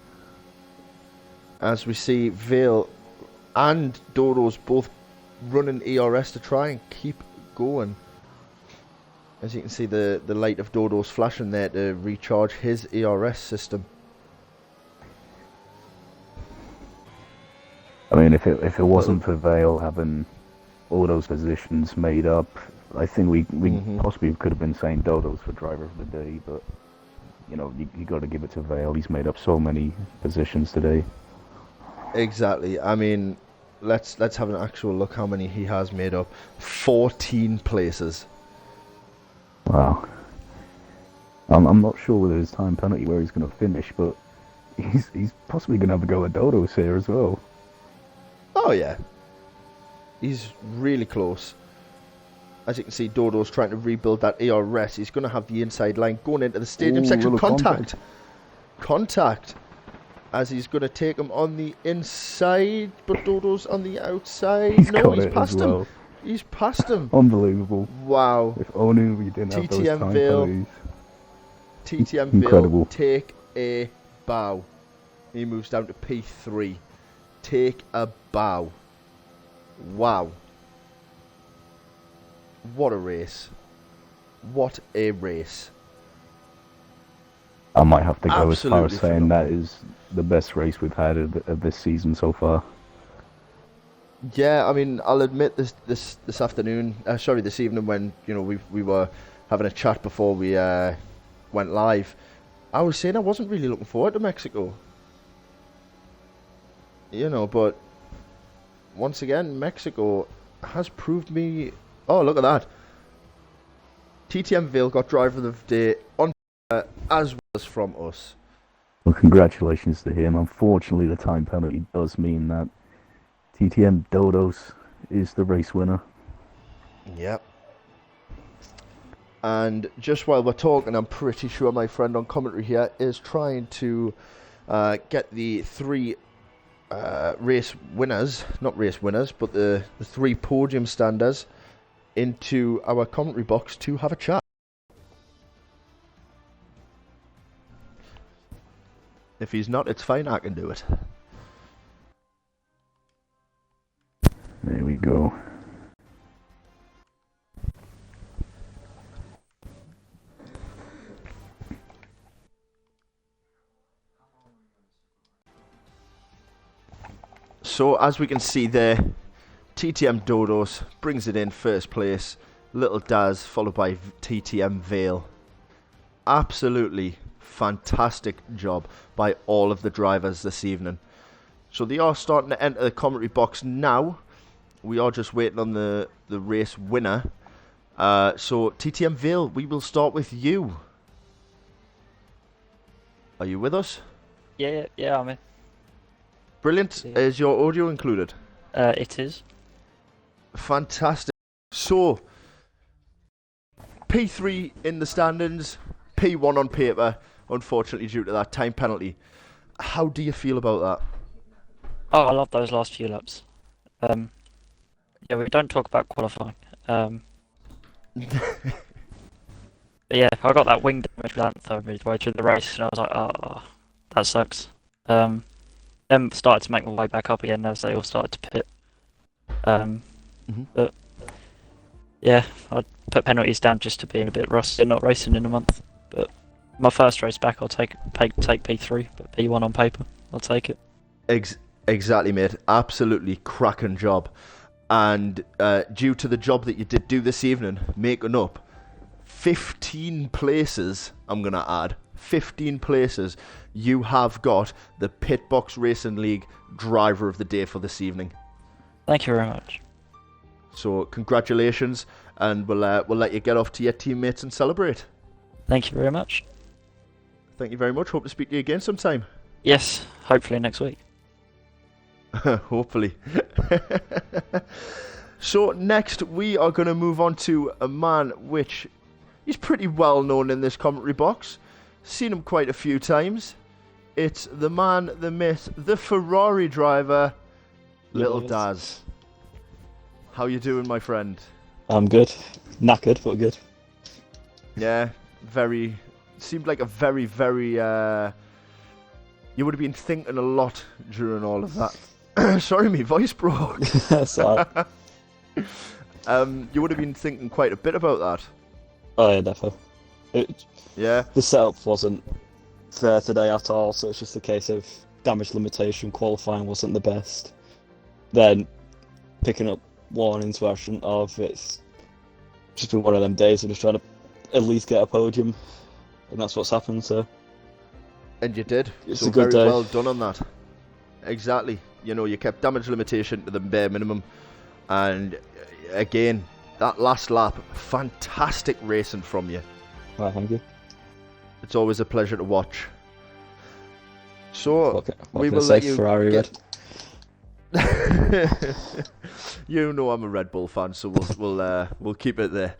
As we see Vale and Dodo's both running ERS to try and keep going. As you can see, the light of Dodo's flashing there to recharge his ERS system. I mean, if it wasn't for Vale having all those positions made up, I think we possibly could have been saying Dodo's for driver of the day. But you know, you got to give it to Vale. He's made up so many positions today. Exactly. I mean, let's have an actual look how many he has made up. 14 places. Wow. I'm not sure with his time penalty where he's going to finish, but he's possibly going to have a go at Dodos here as well. Oh yeah. He's really close. As you can see, Dodo's trying to rebuild that ERS. He's going to have the inside line going into the stadium section. Contact. as he's going to take him on the inside, but Dodo's on the outside. He's No, got he's it past as him. well. He's past him. Unbelievable. Wow. If only we didn't have those TTM time Vale. penalties. TTM Incredible. Vale, take a bow. He moves down to P3. Take a bow. Wow. What a race. What a race. I might have to go as far Absolutely as saying that phenomenal. is the best race we've had of this season so far. Yeah, I mean, I'll admit this afternoon, this evening when, we were having a chat before we went live, I was saying I wasn't really looking forward to Mexico. But once again, Mexico has proved me... Oh, look at that. TTM Vale got driver of the day on as well as from us. Well, congratulations to him. Unfortunately, the time penalty does mean that TTM Dodos is the race winner. Yep. And just while we're talking, I'm pretty sure my friend on commentary here is trying to get the three race winners, not race winners, but the three podium standers into our commentary box to have a chat. If he's not, it's fine, I can do it. There we go. So as we can see there, TTM Dodos brings it in first place. Little Daz followed by TTM Vale. Absolutely fantastic job by all of the drivers this evening. So they are starting to enter the commentary box now. We are just waiting on the race winner. So TTM Vale, we will start with you. Are you with us? Yeah, I'm in. Brilliant. Yeah. Is your audio included? It is. Fantastic. So, P3 in the standings, P1 on paper, unfortunately due to that time penalty. How do you feel about that? Oh, I love those last few laps. Yeah, we don't talk about qualifying. But yeah, I got that wing damage with Anthem midway through the race, and I was like, oh, that sucks. Then started to make my way back up again as they all started to pit. But yeah, I'd put penalties down just to being a bit rusty and not racing in a month. But my first race back, I'll take P3, but P1 on paper, I'll take it. Exactly, mate. Absolutely cracking job. And due to the job that you did do this evening, making up 15 places, I'm going to add, 15 places, you have got the Pitbox Racing League Driver of the Day for this evening. Thank you very much. So congratulations, and we'll let you get off to your teammates and celebrate. Thank you very much. Thank you very much. Hope to speak to you again sometime. Yes, hopefully next week. Hopefully. So next we are going to move on to a man which he's pretty well known in this commentary box. Seen him quite a few times. It's the man, the myth, the Ferrari driver, Little Daz. How you doing, my friend? I'm good. Knackered, but good. Yeah, seemed like a very, very, you would have been thinking a lot during all of that. Sorry, my voice broke. Sorry. You would have been thinking quite a bit about that. Oh yeah, definitely. Yeah. The setup wasn't fair today at all, so it's just a case of damage limitation. Qualifying wasn't the best. Then picking up warnings where I shouldn't have. It's just been one of them days of just trying to at least get a podium, and that's what's happened. So. And you did. It's so a good very day. well done on that. Exactly. You know, you kept damage limitation to the bare minimum. And again, that last lap, fantastic racing from you. Right, thank you. It's always a pleasure to watch. So, What we can I will say? let you Ferrari get... red. You know I'm a Red Bull fan, so we'll keep it there.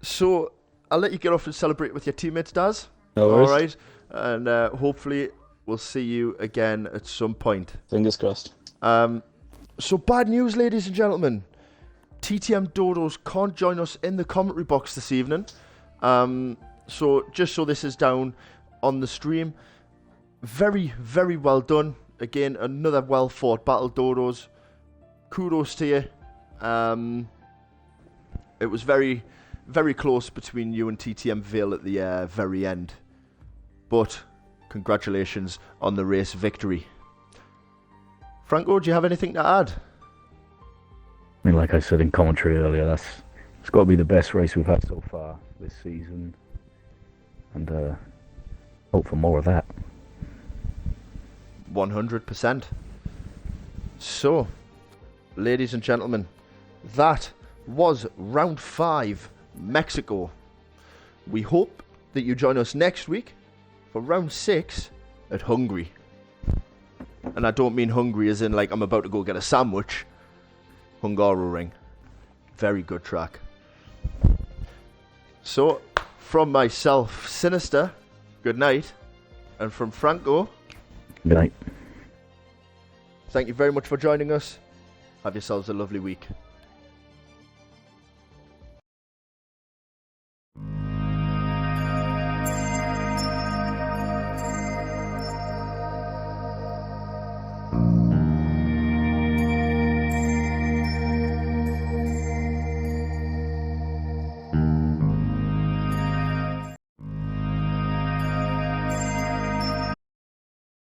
So, I'll let you get off and celebrate with your teammates, Daz. No worries. All right, and hopefully we'll see you again at some point. Fingers crossed. So bad news, ladies and gentlemen. TTM Dodos can't join us in the commentary box this evening. So just so this is down on the stream, very, very well done. Again, another well fought battle, Dodos. Kudos to you. It was very, very close between you and TTM Vale at the very end. But congratulations on the race victory. Franco, do you have anything to add? I mean, like I said in commentary earlier, it's got to be the best race we've had so far this season, and hope for more of that. 100%. So, ladies and gentlemen, that was round 5, Mexico. We hope that you join us next week for round 6 at Hungary. And I don't mean hungry as in like I'm about to go get a sandwich. Hungaroring. Very good track. So, from myself, Sinister, good night. And from Franco, Good night. thank you very much for joining us. Have yourselves a lovely week.